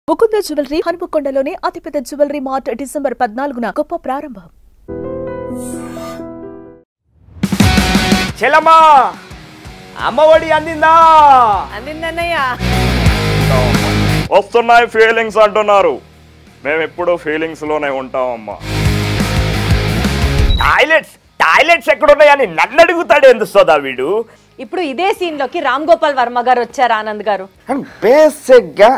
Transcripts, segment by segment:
Mukunda jewellery హనుమకొండలోని అతిపెద్ద jewellery mart December 14న గొప్ప ప్రారంభం. చెల్లమ్మా అమ్మఒడి అందిందా? అందిందన్నయ్య. వస్తున్నాయి ఫీలింగ్స్ అంటున్నారు. మేము ఎప్పుడూ ఫీలింగ్స్ లోనే ఉంటామమ్మా. టాయిలెట్స్ ఎక్కడున్నాయని నన్ను అడుగుతాడు ఎందుకు సోదా వీడు. ఇప్పుడు ఇదే సీన్ లోకి రామ్ గోపాల్ వర్మ గారు వచ్చారు. ఆనంద్ గారు బేసిక్ గా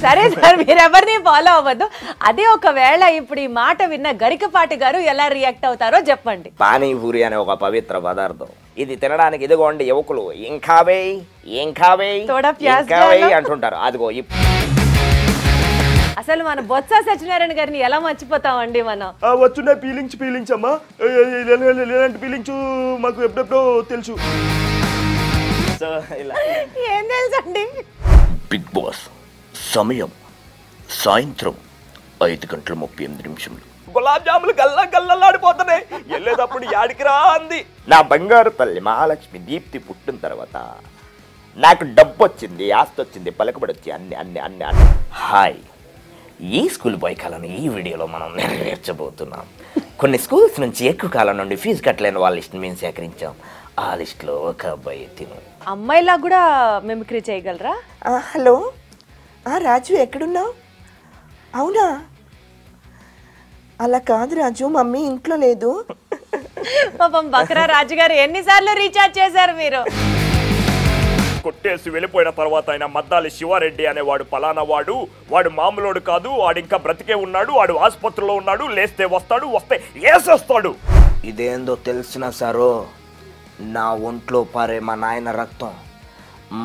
సరే సార్, మీరు ఎవరిని ఫాలో అవ్వద్దు. అదే ఒకవేళ ఇప్పుడు ఈ మాట విన్న గరికపాటి గారు ఎలా రియాక్ట్ అవుతారో చెప్పండి. పానీపూరి అనే ఒక పవిత్ర పదార్థం, ఇది తినడానికి ఇదిగోండి యువకులు ఏం కావే అంటుంటారు. అదిగో అసలు మన బొత్స సత్యనారాయణ గారిని ఎలా మర్చిపోతామండి మనం. వచ్చిన ఫీలింగ్స్ అమ్మా, ఇలాంటి ఫీలింగ్స్ మాకు ఎప్పుడెప్పుడో తెలుసు. ఏం తెలుసండి? బిగ్ బాస్ సమయం సాయంత్రం 5:38. గులాబ్ జాములు గల్లగల్లలాడిపోతున్నాయి. వెళ్ళేటప్పుడు యాడికి రా అంది నా బంగారు తల్లి మహాలక్ష్మి దీప్తి. పుట్టిన తర్వాత నాకు డబ్బు వచ్చింది, ఆస్తి వచ్చింది, పలుకుబడి వచ్చి అన్ని అన్ని అన్ని అన్ని. హాయ్, ఈ స్కూల్ బాయ్ కాలం ఈ వీడియోలో మనం నెరవేర్చబోతున్నాం. కొన్ని స్కూల్స్ నుంచి ఎక్కువ కాలం నుండి ఫీజు కట్టలేని వాళ్ళ లిస్ట్ని మేము సేకరించాం. ఆ లిస్ట్లో ఒక అబ్బాయి తిను. అమ్మాయిలా కూడా మిమిక్రీ చేయగలరా? హలో రాజు, ఎక్కడున్నావు? అవునా, అలా కాదు రాజు, మమ్మీ ఇంట్లో లేదు. పాపం బక్రా రాజు గారు ఎన్నిసార్లు రీఛార్జ్ చేశారు మీరు? కొట్టేసి వెళ్ళిపోయిన తర్వాత ఆయన మద్దాలి శివారెడ్డి అనేవాడు పలానా వాడు, వాడు మామూలోడు కాదు, వాడు ఇంకా బ్రతికే ఉన్నాడు, వాడు ఆసుపత్రిలో ఉన్నాడు, లేస్తే వస్తాడు, వస్తే వేసేస్తాడు. ఇదేందో తెలిసిన సారో, నా ఒంట్లో పారే మా నాయన రక్తం.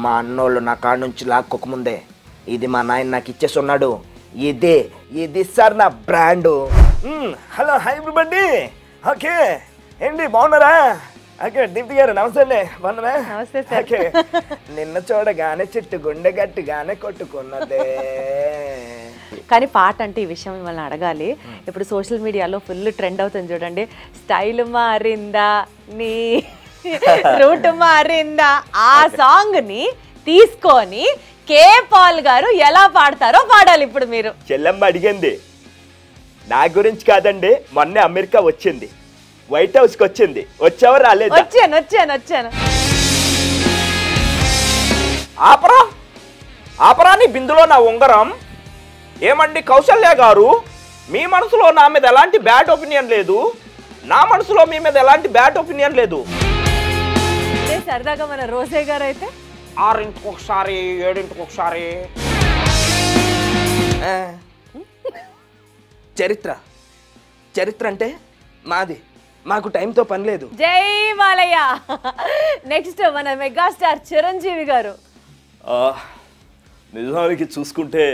మా అన్నోళ్ళు నా కాడ నుంచి లాక్కోకముందే ఇది మా నాయన నాకు ఇచ్చేస్తున్నాడు. ఇది సార్ నా brand. Hello hi everybody. Okay ఏంటి బాగున్నారా? ఓకే దీప్తి గారు నమస్తే అండి, బాగున్నారా? నమస్తే సార్. ఓకే నిన్న చూడగానే చెట్టు గుండె గట్టిగానే కొట్టుకున్నదే. కానీ పాట అంటే ఈ విషయం మిమ్మల్ని అడగాలి. ఇప్పుడు సోషల్ మీడియాలో ఫుల్ ట్రెండ్ అవుతుంది చూడండి. స్టైల్ మారిందా, నీ రూట్ మారిందా, ఆ సాంగ్ ని తీసుకొని కే పాల్ గారు ఎలా పాడతారో పాడాలి ఇప్పుడు మీరు. చెల్లెమ్మ అడిగింది నా గురించి కాదండి, మొన్నే అమెరికా వచ్చింది, వైట్ హౌస్ కి వచ్చింది. వచ్చావా రాలేదు? వచ్చాను. ఆపరా నీ బిందులో నా ఉంగరం. ఏమండి కౌశల్య గారు, మీ మనసులో నా మీద ఎలాంటి బ్యాడ్ ఒపీనియన్ లేదు, నా మనసులో మీ మీద ఎలాంటి బ్యాడ్ ఒపీనియన్ లేదు. సరదాగా మన రోజే గారు అయితే 6ంటికి ఒకసారి 7ంటికి ఒకసారి. చరిత్ర అంటే మాది, మాకు టైంతో పని లేదు. జై బాలయ్య. నెక్స్ట్ మన మెగాస్టార్ చిరంజీవి గారు. నిజానికి చూసుకుంటే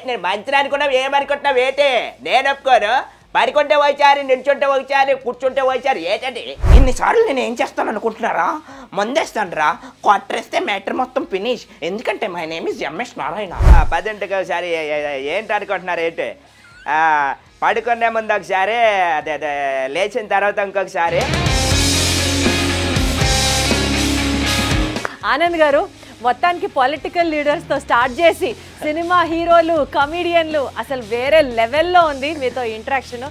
నేను మంచిని అనుకున్నావు, ఏమనుకుంటున్నావు ఏంటి? నేను ఒప్పుకోను. పడుకుంటే వచ్చారు, నిల్చుంటే వచ్చారు, కూర్చుంటే వచ్చారు ఏంటండి? ఇన్నిసార్లు నేను ఏం చేస్తాను అనుకుంటున్నారా? మందేస్తాను రా, కొట్టేస్తే మ్యాటర్ మొత్తం ఫినిష్. ఎందుకంటే my name is MS Narayana. 10ంటికి ఒకసారి ఏంటి అనుకుంటున్నారు ఏంటి? పడుకునే ముందు ఒకసారి, అదే లేచిన తర్వాత ఇంకొకసారి. ఆనంద్ గారు మొత్తానికి పొలిటికల్ లీడర్స్తో స్టార్ట్ చేసి సినిమా హీరోలు, కమీడియన్లు, అసలు వేరే లెవెల్లో ఉంది మీతో ఇంటరాక్షన్.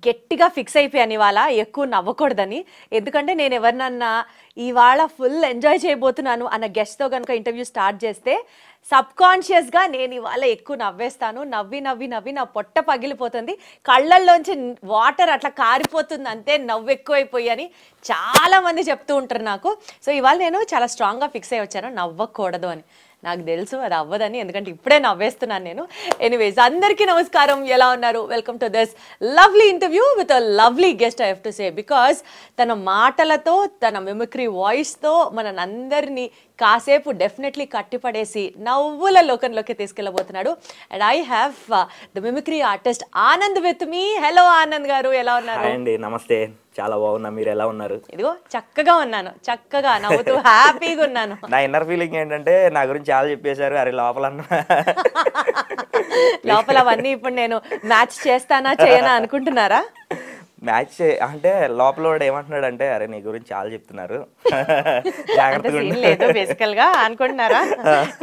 గట్టిగా ఫిక్స్ అయిపోయాను ఇవాళ ఎక్కువ నవ్వకూడదని. ఎందుకంటే నేను ఎవరినన్నా ఇవాళ ఫుల్ ఎంజాయ్ చేయబోతున్నాను అన్న గెస్ట్తో కనుక ఇంటర్వ్యూ స్టార్ట్ చేస్తే సబ్కాన్షియస్గా నేను ఇవాళ ఎక్కువ నవ్వేస్తాను. నవ్వి నా పొట్ట పగిలిపోతుంది, కళ్ళల్లోంచి వాటర్ అట్లా కారిపోతుంది, అంతే నవ్వు ఎక్కువైపోయి అని చాలామంది చెప్తూ ఉంటారు నాకు. సో ఇవాళ నేను చాలా స్ట్రాంగ్గా ఫిక్స్ అయ్యి వచ్చాను నవ్వకూడదు అని. నాకు తెలుసు అది అవ్వదని, ఎందుకంటే ఇప్పుడే నవ్వేస్తున్నాను నేను. ఎనీవేస్, అందరికీ నమస్కారం, ఎలా ఉన్నారు? Welcome to this lovely interview with a lovely guest I have to say. Because తన మాటలతో, తన మిమిక్రీ వాయిస్తో మనందరినీ కాసేపు డెఫినెట్లీ కట్టిపడేసి నవ్వుల లోకంలోకి తీసుకెళ్ళబోతున్నాడు. And I have the mimicry artist Anand with me. Hello Anand garu, ఎలా ఉన్నారు? అండి నమస్తే, చాలా బాగున్నా. మీరు ఎలా ఉన్నారు? ఇదిగో చక్కగా ఉన్నాను, చక్కగా నవ్వుతూ హ్యాపీగా ఉన్నాను. నా ఇన్నర్ ఫీలింగ్ ఏంటంటే నా గురించి చాలా చెప్పేశారు. అరే లోపల అవన్నీ ఇప్పుడు నేను మ్యాచ్ చేస్తానా చేయనా అనుకుంటున్నారా? మ్యాచ్ అంటే లోపల వాడు ఏమంటున్నాడు అంటే అరే నీ గురించి చాలా చెప్తున్నారు లేదు బేసికల్ గా అనుకుంటున్నారా?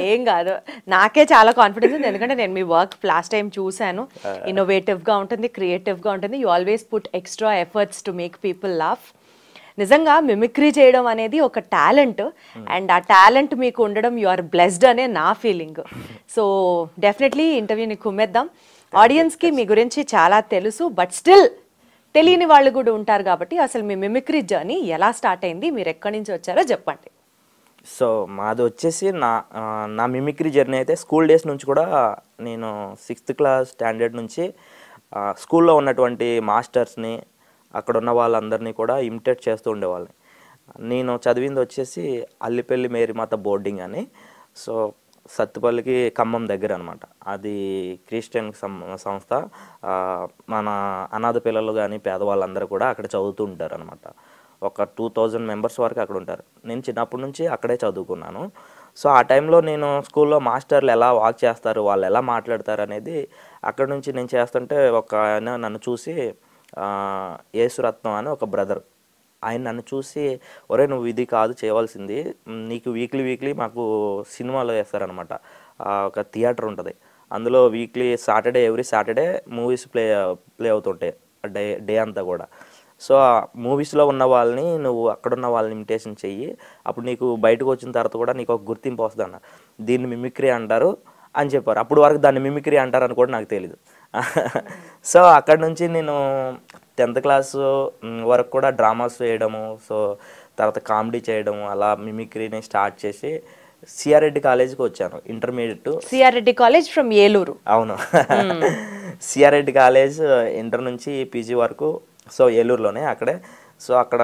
ఏం కాదు, నాకే చాలా కాన్ఫిడెన్స్ ఉంది. ఎందుకంటే నేను మీ వర్క్ లాస్ట్ టైం చూసాను. ఇన్నోవేటివ్ గా ఉంటుంది, క్రియేటివ్ గా ఉంటుంది. You always put extra efforts to make people laugh. నిజంగా మిమిక్రీ చేయడం అనేది ఒక టాలెంట్, అండ్ ఆ టాలెంట్ మీకు ఉండడం యు ఆర్ బ్లెస్డ్ అనే నా ఫీలింగ్. సో డెఫినెట్లీ ఇంటర్వ్యూని కుమ్మేద్దాం. ఆడియన్స్కి మీ గురించి చాలా తెలుసు, బట్ స్టిల్ తెలియని వాళ్ళు కూడా ఉంటారు కాబట్టి అసలు మీ మిమిక్రీ జర్నీ ఎలా స్టార్ట్ అయింది, మీరు ఎక్కడి నుంచి వచ్చారో చెప్పండి. సో మాది వచ్చేసి నా మిమిక్రీ జర్నీ అయితే స్కూల్ డేస్ నుంచి కూడా నేను 6th క్లాస్ స్టాండర్డ్ నుంచి స్కూల్లో ఉన్నటువంటి మాస్టర్స్ని అక్కడ ఉన్న వాళ్ళందరినీ కూడా ఇమిటేట్ చేస్తూ ఉండేవాళ్ళని. నేను చదివింది వచ్చేసి అల్లిపల్లి మేరీమాత బోర్డింగ్ అని. సో సత్తుపల్లికి ఖమ్మం దగ్గర అనమాట. అది క్రిస్టియన్ సంస్థ. మన అనాథ పిల్లలు కానీ పేదవాళ్ళందరూ కూడా అక్కడ చదువుతూ ఉంటారు అనమాట. ఒక 2000 మెంబర్స్ వరకు అక్కడ ఉంటారు. నేను చిన్నప్పటి నుంచి అక్కడే చదువుకున్నాను. సో ఆ టైంలో నేను స్కూల్లో మాస్టర్లు ఎలా వాక్ చేస్తారు, వాళ్ళు ఎలా మాట్లాడతారు అనేది అక్కడ నుంచి నేను చేస్తుంటే ఒక ఆయన నన్ను చూసి యేసురత్నం అని ఒక బ్రదర్, ఆయన నన్ను చూసి ఒరే నువ్వు ఇది కాదు చేయవలసింది, నీకు వీక్లీ మాకు సినిమాలో వేస్తారనమాట. ఒక థియేటర్ ఉంటుంది, అందులో weekly every Saturday movies play అవుతుంటాయి డే అంతా కూడా. సో ఆ మూవీస్లో ఉన్న వాళ్ళని నువ్వు అక్కడున్న వాళ్ళని ఇమిటేషన్ చెయ్యి, అప్పుడు నీకు బయటకు వచ్చిన తర్వాత కూడా నీకు ఒక గుర్తింపు వస్తుంది అన్న. దీన్ని మిమిక్రీ అంటారు అని చెప్పారు. అప్పుడు వరకు దాన్ని మిమిక్రీ అంటారని కూడా నాకు తెలీదు. సో అక్కడ నుంచి నేను 10th క్లాస్ వరకు కూడా డ్రామాస్ చేయడము, సో తర్వాత కామెడీ చేయడము, అలా మిమిక్రీని స్టార్ట్ చేసి సిఆర్రెడ్డి కాలేజ్కి వచ్చాను. Intermediate CR Reddy college from Eluru. అవును, సిఆర్రెడ్డి కాలేజ్ ఇంటర్ నుంచి పీజీ వరకు సో ఏలూరులోనే అక్కడే. సో అక్కడ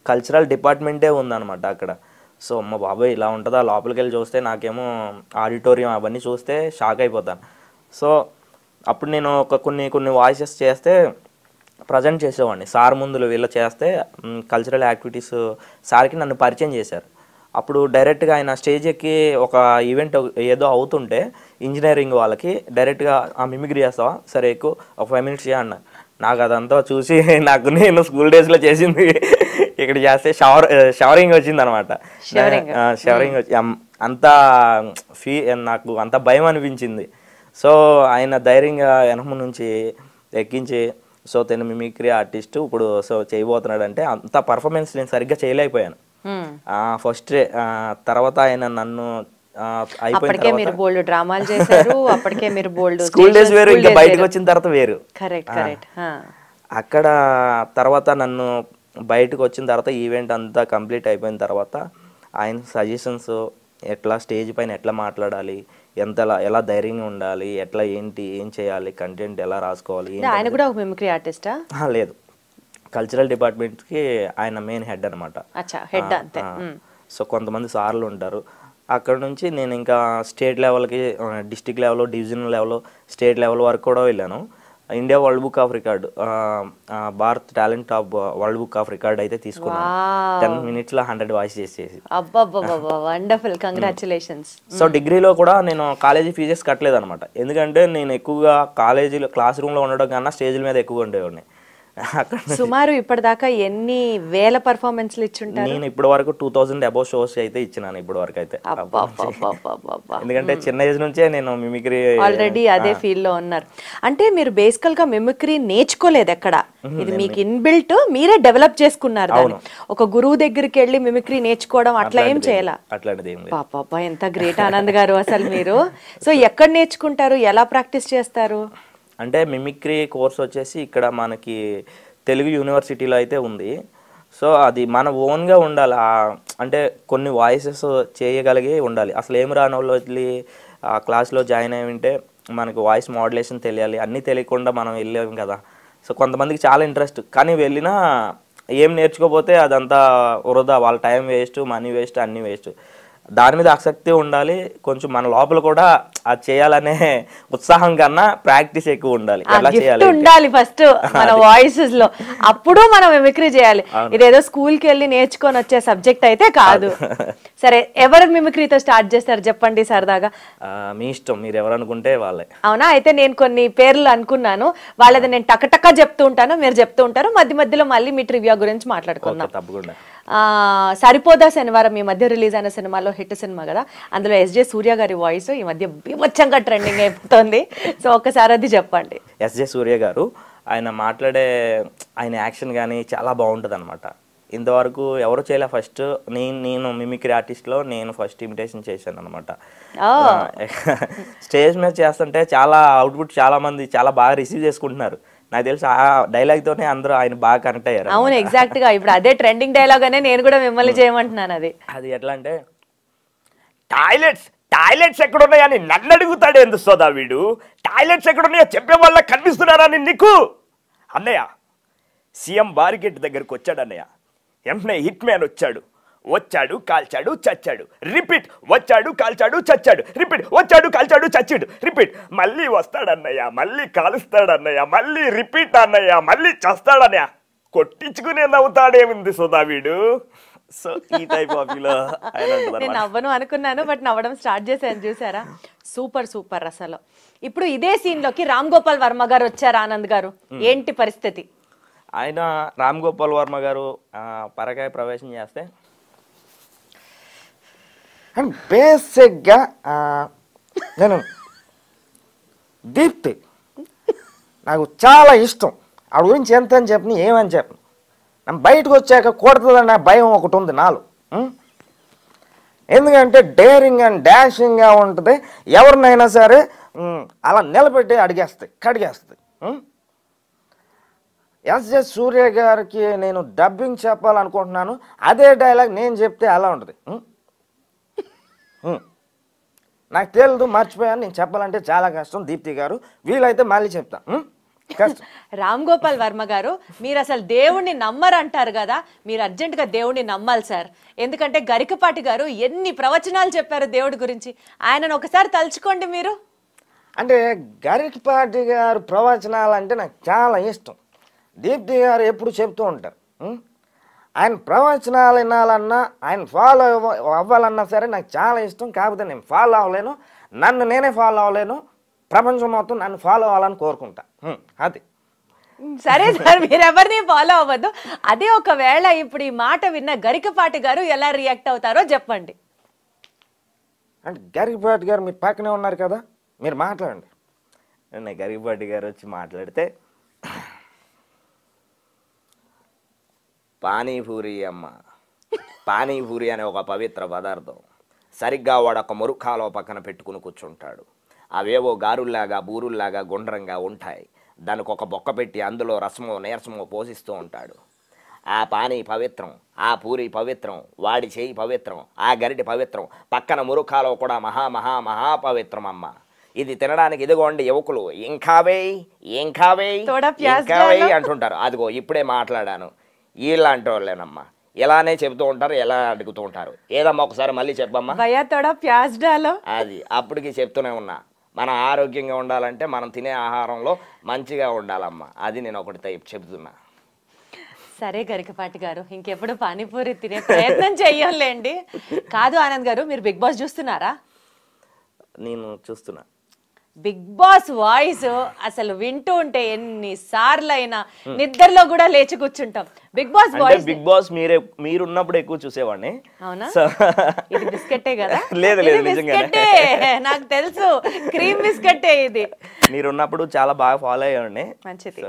కల్చరల్ డిపార్ట్మెంటే ఉందన్నమాట అక్కడ. సో అమ్మ బాబాయ్ ఇలా ఉంటుందా, లోపలికి వెళ్ళి చూస్తే నాకేమో ఆడిటోరియం అవన్నీ చూస్తే షాక్ అయిపోతాను. సో అప్పుడు నేను కొన్ని వాయిసెస్ చేస్తే ప్రజెంట్ చేసేవాడిని సార్ ముందులో వీళ్ళు చేస్తే కల్చరల్ యాక్టివిటీస్ సార్కి నన్ను పరిచయం చేశారు. అప్పుడు డైరెక్ట్గా ఆయన స్టేజ్ ఎక్కి ఒక ఈవెంట్ ఏదో అవుతుంటే ఇంజనీరింగ్ వాళ్ళకి డైరెక్ట్గా ఆ మిమిక్రీ చేస్తావా, సరే ఎక్కువ ఒక 5 minutes అన్న. నాకు అదంతా చూసి నేను స్కూల్ డేస్లో చేసింది ఇక్కడ చేస్తే షవరింగ్ వచ్చింది అనమాట. షవరింగ్ వచ్చి అంతా నాకు అంత భయం అనిపించింది. సో ఆయన ధైర్యంగా వెనక నుంచి ఎక్కించి సో తను మిమిక్రీ ఆర్టిస్ట్ ఇప్పుడు సో చేయబోతున్నాడు అంటే అంత పర్ఫార్మెన్స్ నేను సరిగ్గా చేయలేకపోయాను ఫస్ట్. తర్వాత ఆయన నన్ను అప్పటికే మీరు బోల్డ్ డ్రామాలు చేశారు, అప్పటికే మీరు బోల్డ్ స్కూల్ డేస్ వేరు, ఇంకా బయటకు వచ్చిన తర్వాత వేరు. కరెక్ట్. అక్కడ తర్వాత నన్ను బయటకు వచ్చిన తర్వాత ఈవెంట్ అంతా కంప్లీట్ అయిపోయిన తర్వాత ఆయన సజెషన్స్, ఎట్లా స్టేజ్ పైన ఎట్లా మాట్లాడాలి, ఎలా ధైర్యంగా ఉండాలి, ఎట్లా ఏం చేయాలి, కంటెంట్ ఎలా రాసుకోవాలి. ఆయన కూడా ఒక మిమిక్రీ ఆర్టిస్టా? లేదు, కల్చరల్ డిపార్ట్మెంట్కి ఆయన మెయిన్ హెడ్ అనమాట. సో కొంతమంది సార్లు ఉంటారు. అక్కడ నుంచి నేను ఇంకా స్టేట్ లెవెల్కి, district level, divisional level, state level వరకు కూడా వెళ్ళాను. India world book of record, Bharat talent of world book of record అయితే తీసుకున్నాను. 10 minutes 100 వాయిస్ చేసేసి. Wonderful, congratulations. సో డిగ్రీలో కూడా నేను కాలేజీ ఫీజెస్ కట్టలేదు అనమాట. ఎందుకంటే నేను ఎక్కువగా కాలేజీలో క్లాస్ రూమ్లో ఉండడం కన్నా స్టేజ్ల మీద ఎక్కువగా ఉండేవాడిని. సుమారు ఇప్పటిదాకా ఎన్ని వేల పర్ఫార్మెన్స్లు ఇచ్చుంటారు? నేను ఇప్పటి వరకు 2000 అబౌవ్ షోస్ అయితే ఇచ్చినాను ఇప్పటి వరకు అయితే. ఎందుకంటే చిన్న ఏజ్ నుంచే నేను మిమిక్రీ ఆల్రెడీ అదే ఫీల్డ్ లో ఉన్నారు. అంటే మీరు బేసికల్ గా మిమిక్రీ నేర్చుకోలేదు ఎక్కడ, ఇది మీకు ఇన్బిల్ట్, మీరే డెవలప్ చేసుకున్నారు. ఒక గురువు దగ్గరికి వెళ్ళి మిమిక్రీ నేర్చుకోవడం అట్లా ఏం చేయాల? అట్లాంటిది ఏం లేదు. పాపా ఎంత గ్రేట్ ఆనంద్ గారు అసలు మీరు. సో ఎక్కడ నేర్చుకుంటారు, ఎలా ప్రాక్టీస్ చేస్తారు? అంటే మిమిక్రీ కోర్స్ వచ్చేసి ఇక్కడ మనకి తెలుగు యూనివర్సిటీలో అయితే ఉంది. సో అది మన ఓన్గా ఉండాలి. అంటే కొన్ని వాయిసెస్ చేయగలిగి ఉండాలి. అసలు ఏం రాని వాళ్ళు వెళ్ళి ఆ క్లాస్లో జాయిన్ అయి ఉంటే మనకు వాయిస్ మోడ్యులేషన్ తెలియాలి. అన్నీ తెలియకుండా మనం వెళ్ళాం కదా. సో కొంతమందికి చాలా ఇంట్రెస్ట్, కానీ వెళ్ళినా ఏం నేర్చుకోకపోతే అదంతా వృధా, వాళ్ళ టైం వేస్ట్, మనీ వేస్ట్, అన్నీ వేస్ట్. దాని మీద ఆసక్తి ఉండాలి, కొంచెం మన లోపల కూడా అది చేయాలనే ఉత్సాహం కన్నా ప్రాక్టీస్ ఎక్కువ ఉండాలి. ఎలా చేయాలి ఉండాలి ఫస్ట్ మన వాయిసెస్ లో, అప్పుడు మనం మిమిక్రీ చేయాలి. ఇదేదో స్కూల్ కి వెళ్ళి నేర్చుకొని వచ్చే సబ్జెక్ట్ అయితే కాదు. సరే, ఎవరు మిమిక్రీతో స్టార్ట్ చేస్తారు చెప్పండి సరదాగా? మీ ఇష్టం, మీరు ఎవరు అనుకుంటే వాళ్ళే. అవునా? అయితే నేను కొన్ని పేర్లు అనుకున్నాను, వాళ్ళది నేను టకటక చెప్తూ ఉంటాను, మీరు చెప్తూ ఉంటారు, మధ్య మధ్యలో మళ్ళీ మీ ట్రివియా గురించి మాట్లాడుకుందాం. తప్పకుండా. సరిపోదా శనివారం ఈ మధ్య రిలీజ్ అయిన సినిమాలో హిట్ సినిమా కదా, అందులో ఎస్జే సూర్య గారి వాయిస్ ఈ మధ్య బీభత్సంగా ట్రెండింగ్ అయిపోతుంది. సో ఒక్కసారి అది చెప్పండి. ఎస్జే సూర్య గారు ఆయన మాట్లాడే ఆయన యాక్షన్ కానీ చాలా బాగుంటుంది అనమాట. ఇంతవరకు ఎవరు చేయలే. ఫస్ట్ నేను మిమిక్రీ ఆర్టిస్ట్లో నేను ఫస్ట్ ఇమిటేషన్ చేశాను అనమాట. స్టేజ్ మీద చేస్తుంటే చాలా అవుట్పుట్ చాలా మంది చాలా బాగా రిసీవ్ చేసుకుంటున్నారు. నాకు తెలిసి ఆ డైలాగ్ తోనే అందరూ ఆయన బాగా కనెక్ట్ అయ్యారు. అవును, ఎగ్జాక్ట్ గా ఇప్పుడు అదే ట్రెండింగ్ డైలాగ్ అనే నేను కూడా మిమ్మల్ని చేయమంటున్నాను. అది ఎట్లా అంటే, టాయిలెట్స్ ఎక్కడున్నాయని నన్ను అడుగుతాడు ఎందుకు సోదా వీడు? టాయిలెట్స్ ఎక్కడున్నాయో చెప్పే వాళ్ళ కనిపిస్తున్నారని నీకు? అన్నయ్య, సీఎం బారిగేట్ దగ్గరకు వచ్చాడు అన్నయ్య. వెంటనే హిట్ మ్యాన్ వచ్చాడు కాల్చాడు చచ్చాడు, రిపీట్, వచ్చాడు కాల్చాడు చచ్చాడు, రిపీట్, వచ్చాడు కాల్చాడు చచ్చాడు, రిపీట్, మళ్ళీ వస్తాడన్నయ్య, మళ్ళీ కాలుస్తాడన్నయ్య, మళ్ళీ రిపీట్ అన్నయ్య, మళ్ళీ చస్తాడన్నయ్య. కొట్టించుకునే నవ్వుతాడేముంది సోదా వీడు? సో ఈ టైప్ ఆఫ్ నేను నవ్వను అనుకున్నాను, బట్ నవ్వడం స్టార్ట్ చేశాను. చూసారా? Super super. అసలు ఇప్పుడు ఇదే సీన్ లోకి రామ్ గోపాల్ వర్మ గారు వచ్చారు. ఆనంద్ గారు ఏంటి పరిస్థితి? ఆయన రామ్ గోపాల్ వర్మ గారు పరకాయ ప్రవేశం చేస్తే బేసిక్గా నేను దీప్తి నాకు చాలా ఇష్టం. ఆవిడ గురించి ఎంత అని చెప్పని ఏమని చెప్పను. నేను బయటకు వచ్చాక కొడుతుందన్న భయం ఒకటి ఉంది నాలో. ఎందుకంటే డేరింగ్ అండ్ డాషింగ్గా ఉంటుంది. ఎవరినైనా సరే అలా నిలబెట్టి కడిగేస్తుంది. ఎస్జే సూర్య గారికి నేను డబ్బింగ్ చెప్పాలనుకుంటున్నాను. అదే డైలాగ్ నేను చెప్తే అలా ఉంటుంది. నాకు తెలియదు, మర్చిపోయాను. నేను చెప్పాలంటే చాలా కష్టం. దీప్తి గారు వీలైతే మళ్ళీ చెప్తా. కష్టం. రామ్ గోపాల్ వర్మ గారు, మీరు అసలు దేవుణ్ణి నమ్మరంటారు కదా, మీరు అర్జెంటుగా దేవుణ్ణి నమ్మాలి సార్. ఎందుకంటే గరికపాటి గారు ఎన్ని ప్రవచనాలు చెప్పారు దేవుడి గురించి, ఆయనను ఒకసారి తలుచుకోండి మీరు. అంటే గరికపాటి గారు ప్రవచనాలు అంటే నాకు చాలా ఇష్టం. దీప్తి గారు ఎప్పుడు చెప్తూ ఉంటారు. ఆయన ప్రవచనాలు వినాలన్నా, ఆయన ఫాలో అవ్వాలన్నా సరే నాకు చాలా ఇష్టం. కాకపోతే నేను ఫాలో అవ్వలేను, నన్ను నేనే ఫాలో అవ్వలేను. ప్రపంచం మొత్తం నన్ను ఫాలో అవ్వాలని కోరుకుంటా. అది సరే సార్, మీరెవరిని ఫాలో అవ్వద్దు. అదే ఒకవేళ ఇప్పుడు ఈ మాట విన్న గరికపాటి గారు ఎలా రియాక్ట్ అవుతారో చెప్పండి. అంటే గరికపాటి గారు మీ పక్కనే ఉన్నారు కదా, మీరు మాట్లాడండి. గరికపాటి గారు వచ్చి మాట్లాడితే, పానీపూరి అమ్మ, పానీపూరి అనే ఒక పవిత్ర పదార్థం సరిగ్గా వాడొక మురుఖాలో పక్కన పెట్టుకుని కూర్చుంటాడు. అవేవో గారుల్లాగా బూరుల్లాగా గుండ్రంగా ఉంటాయి. దానికి ఒక బొక్క పెట్టి అందులో రసమో నీరసమో పోసిస్తూ ఉంటాడు. ఆ పానీ పవిత్రం, ఆ పూరి పవిత్రం, వాడి చేయి పవిత్రం, ఆ గరిటి పవిత్రం, పక్కన మురుఖాలో కూడా మహా మహా మహాపవిత్రం అమ్మ. ఇది తినడానికి ఇదిగోండి యువకులు ఏం కావే అంటుంటారు. అదిగో ఇప్పుడే మాట్లాడాను. ఇలాంటి వాళ్ళేనమ్మా, ఇలానే చెబుతూ ఉంటారు, ఎలా అడుగుతూ ఉంటారు. ఏదమ్మా ఒకసారి మళ్ళీ చెప్పమ్మా. అది అప్పటికి చెప్తూనే ఉన్నా. మనం ఆరోగ్యంగా ఉండాలంటే మనం తినే ఆహారంలో మంచిగా ఉండాలమ్మా. అది నేను ఒకటి చెబుతున్నా. సరే గరికపాటి గారు, ఇంకెప్పుడు పానీపూరి తినే ప్రయత్నం చెయ్యంలేండి. కాదు ఆనంద్ గారు, మీరు బిగ్ బాస్ చూస్తున్నారా? నేను చూస్తున్నా. బిగ్ బాస్ వాయిస్ అసలు వింటూ ఉంటే ఎన్నిసార్లు అయినా నిద్రలో కూడా లేచి కూర్చుంటాం. Big Boss voice, Big Boss మీరున్నప్పుడు ఎక్కువ చూసేవాడిని. అవునా? ఇది బిస్కెటే కదా? లేదు నిజంగానే నాకు తెలుసు, క్రీమ్ బిస్కెటే ఇది. మీరున్నప్పుడు చాలా బాగా ఫాలో అయ్యేవాడిని. మంచిది.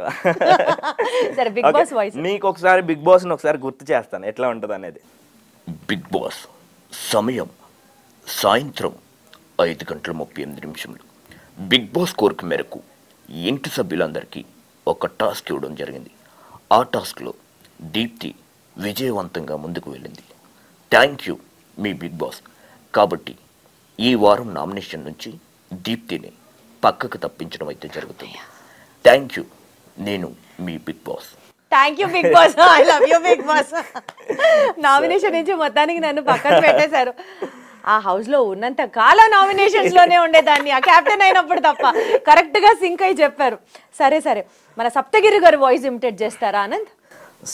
సరే, బిగ్ బాస్ వాయిస్ మీకు ఒకసారి బిగ్ బాస్ ఒకసారి గుర్తు చేస్తాను ఎట్లా ఉంటుంది అనేది. బిగ్ బాస్ సమయం సాయంత్రం 5:38. బిగ్ బాస్ కోరిక మేరకు ఇంటి సభ్యులందరికీ ఒక టాస్క్ ఇవ్వడం జరిగింది. ఆ టాస్క్లో దీప్తి విజయవంతంగా ముందుకు వెళ్ళింది. థ్యాంక్ యూ మీ బిగ్ బాస్. కాబట్టి ఈ వారం నామినేషన్ నుంచి దీప్తిని పక్కకు తప్పించడం అయితే జరుగుతుంది. Thank you. నేను మీ big Boss. Thank you Big Boss. I love you Big Boss. Nomination నుంచి మొత్తానికి నన్ను పక్కన పెట్టేశారు. ఆ హౌస్ లో ఉన్నంత కాలం నామినేషన్స్ లోనే ఉండేదాన్ని, ఆ కెప్టెన్ అయినప్పుడు తప్ప. కరెక్ట్ గా సింక్ అయి చెప్పారు. సరే సరే, మన సప్తగిరి గారు వాయిస్ ఇమిటేట్ చేస్తారా ఆనంద్?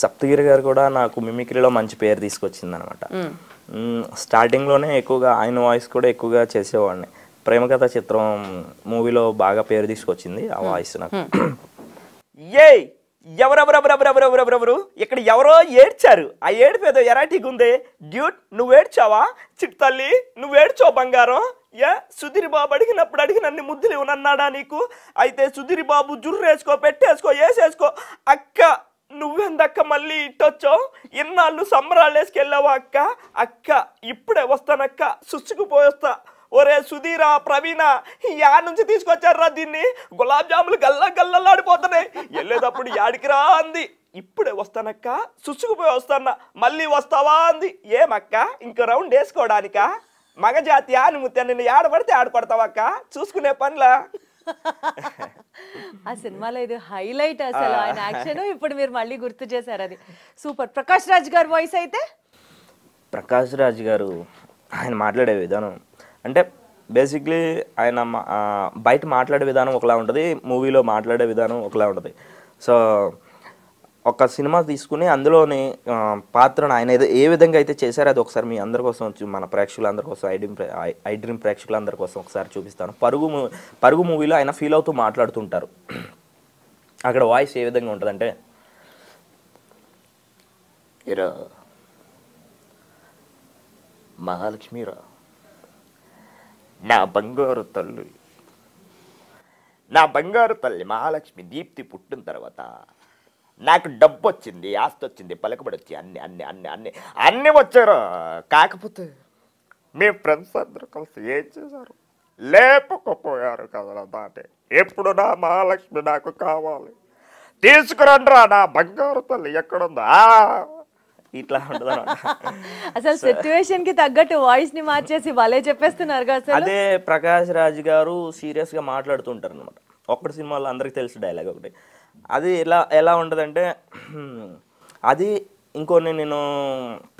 సప్తగిరి గారు కూడా నాకు మిమిక్రీలో మంచి పేరు తీసుకొచ్చింది అనమాట. స్టార్టింగ్లోనే ఎక్కువగా ఆయన వాయిస్ కూడా ఎక్కువగా చేసేవాడిని. ప్రేమకథ చిత్రం మూవీలో బాగా పేరు తీసుకొచ్చింది ఆ వాయిస్ నాకు. ఏ ఎవరెవరెవరెవరెవరెవరెవరెవరు ఇక్కడ ఎవరో ఏడ్చారు. ఆ ఏడుపు ఏదో ఎరాటిగా ఉందే. డ్యూట్ నువ్వు ఏడ్చావా? చిట్టల్లి నువ్వు ఏడ్చావు బంగారం. సుధీర్ బాబు అడిగినప్పుడు అడిగినన్ని ముద్దులు ఇవ్వనన్నాడా నీకు? అయితే సుధీర్ బాబు జుర్రేసుకో, పెట్టేసుకో, వేసేసుకో. అక్క నువ్వెందక్క మళ్ళీ ఇట్టొచ్చావు? ఇన్నాళ్ళు సంబరాలు వేసుకెళ్ళావా అక్క? అక్క ఇప్పుడే వస్తానక్క, సుచ్చుకుపోయేస్తా. ఒరే సుధీరా, ప్రవీణ, యా నుంచి తీసుకొచ్చారా దీన్ని? గులాబ్ జాములు గల్లా గల్లలాడిపోతున్నాయి. వెళ్ళేటప్పుడు యాడికి రా అంది. ఇప్పుడే వస్తానక్క, సుచ్చుకుపోయి వస్తానా. మళ్ళీ వస్తావా అంది. ఏమక్క ఇంకో రౌండ్ వేసుకోవడానికా? మగజాతి ఆనుమత్య నిన్ను ఆడపడితే ఆడపడతావక్క, చూసుకునే పనిలా. ఆ సినిమాలో ఇది హైలైట్ అసలు ఆయన యాక్షన్. ఇప్పుడు మీరు మళ్ళీ గుర్తు చేశారు, అది సూపర్. ప్రకాష్ రాజ్ గారు వాయిస్ అయితే? ప్రకాష్ రాజ్ గారు ఆయన మాట్లాడే విధానం అంటే బేసిక్లీ ఆయన బయట మాట్లాడే విధానం ఒకలా ఉంటుంది, మూవీలో మాట్లాడే విధానం ఒకలా ఉంటుంది. సో ఒక సినిమా తీసుకుని అందులోని పాత్రను ఆయన ఏ విధంగా అయితే చేశారో అది ఒకసారి మీ అందరి కోసం, మన ప్రేక్షకులందరి కోసం, ఐ డ్రీమ్ ప్రేక్షకులందరి కోసం ఒకసారి చూపిస్తాను. పరుగు మూవీలో ఆయన ఫీల్ అవుతూ మాట్లాడుతుంటారు. అక్కడ వాయిస్ ఏ విధంగా ఉంటుందంటే, ఇరా మహాలక్ష్మిరా, నా బంగారు తల్లి, నా బంగారు తల్లి మహాలక్ష్మి దీప్తి పుట్టిన తర్వాత నాకు డబ్బు వచ్చింది, ఆస్తి వచ్చింది, పలుకుబడి వచ్చి అన్ని అన్ని అన్ని అన్ని అన్నీ వచ్చారు. కాకపోతే మీ ఫ్రెండ్స్ అందరూ కలిసి ఏం చేశారు? లేపకపోయారు కదా దాటే. ఎప్పుడు నా మహాలక్ష్మి నాకు కావాలి, తీసుకురండ్రా నా బంగారు తల్లి ఎక్కడుందా? ఇట్లా ఉంటుంది అసలు సిచ్యువేషన్ కి తగ్గట్టు వాయిస్ ని మార్చేసి వాళ్ళే చెప్పేస్తున్నారు కదా. అదే ప్రకాష్ రాజ్ గారు సీరియస్ గా మాట్లాడుతుంటారు అనమాట. ఒక్కటి సినిమాలో అందరికి తెలిసిన డైలాగ్ ఒకటి. అది ఎలా ఉంటుందంటే, అది ఇంకొన్ని నేను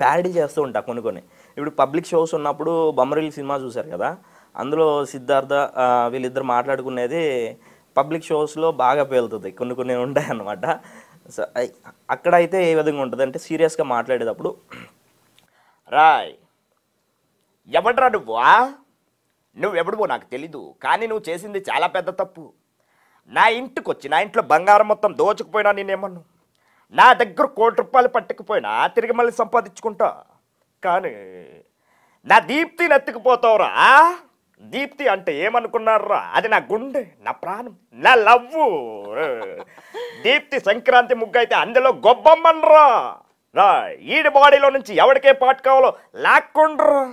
ప్యారడీ చేస్తూ ఉంటా కొన్ని. ఇప్పుడు పబ్లిక్ షోస్ ఉన్నప్పుడు బొమ్మరిల్లు సినిమా చూశారు కదా, అందులో సిద్ధార్థ వీళ్ళిద్దరు మాట్లాడుకునేది పబ్లిక్ షోస్లో బాగా పేలుతుంది. కొన్ని ఉంటాయి అన్నమాట. సో అక్కడ అయితే ఏ విధంగా ఉంటుంది అంటే, సీరియస్గా మాట్లాడేటప్పుడు, రాయ్ ఎవడ్రా నువ్వెవడువో నాకు తెలీదు, కానీ నువ్వు చేసింది చాలా పెద్ద తప్పు. నా ఇంటికి వచ్చి నా ఇంట్లో బంగారం మొత్తం దోచుకుపోయినా నేనేమన్నా, నా దగ్గర ₹1,00,00,000 పట్టుకుపోయినా తిరిగి మళ్ళీ సంపాదించుకుంటా. కానీ నా దీప్తిని ఎత్తుకుపోతావురా. దీప్తి అంటే ఏమనుకున్నారా? అది నా గుండె, నా ప్రాణం, నా లవ్వు. దీప్తి సంక్రాంతి ముగ్గు అయితే అందులో గొబ్బమ్మన్రా. రా ఈడి బాడీలో నుంచి ఎవరికే పాటు కావాలో లాక్కుండ్రా.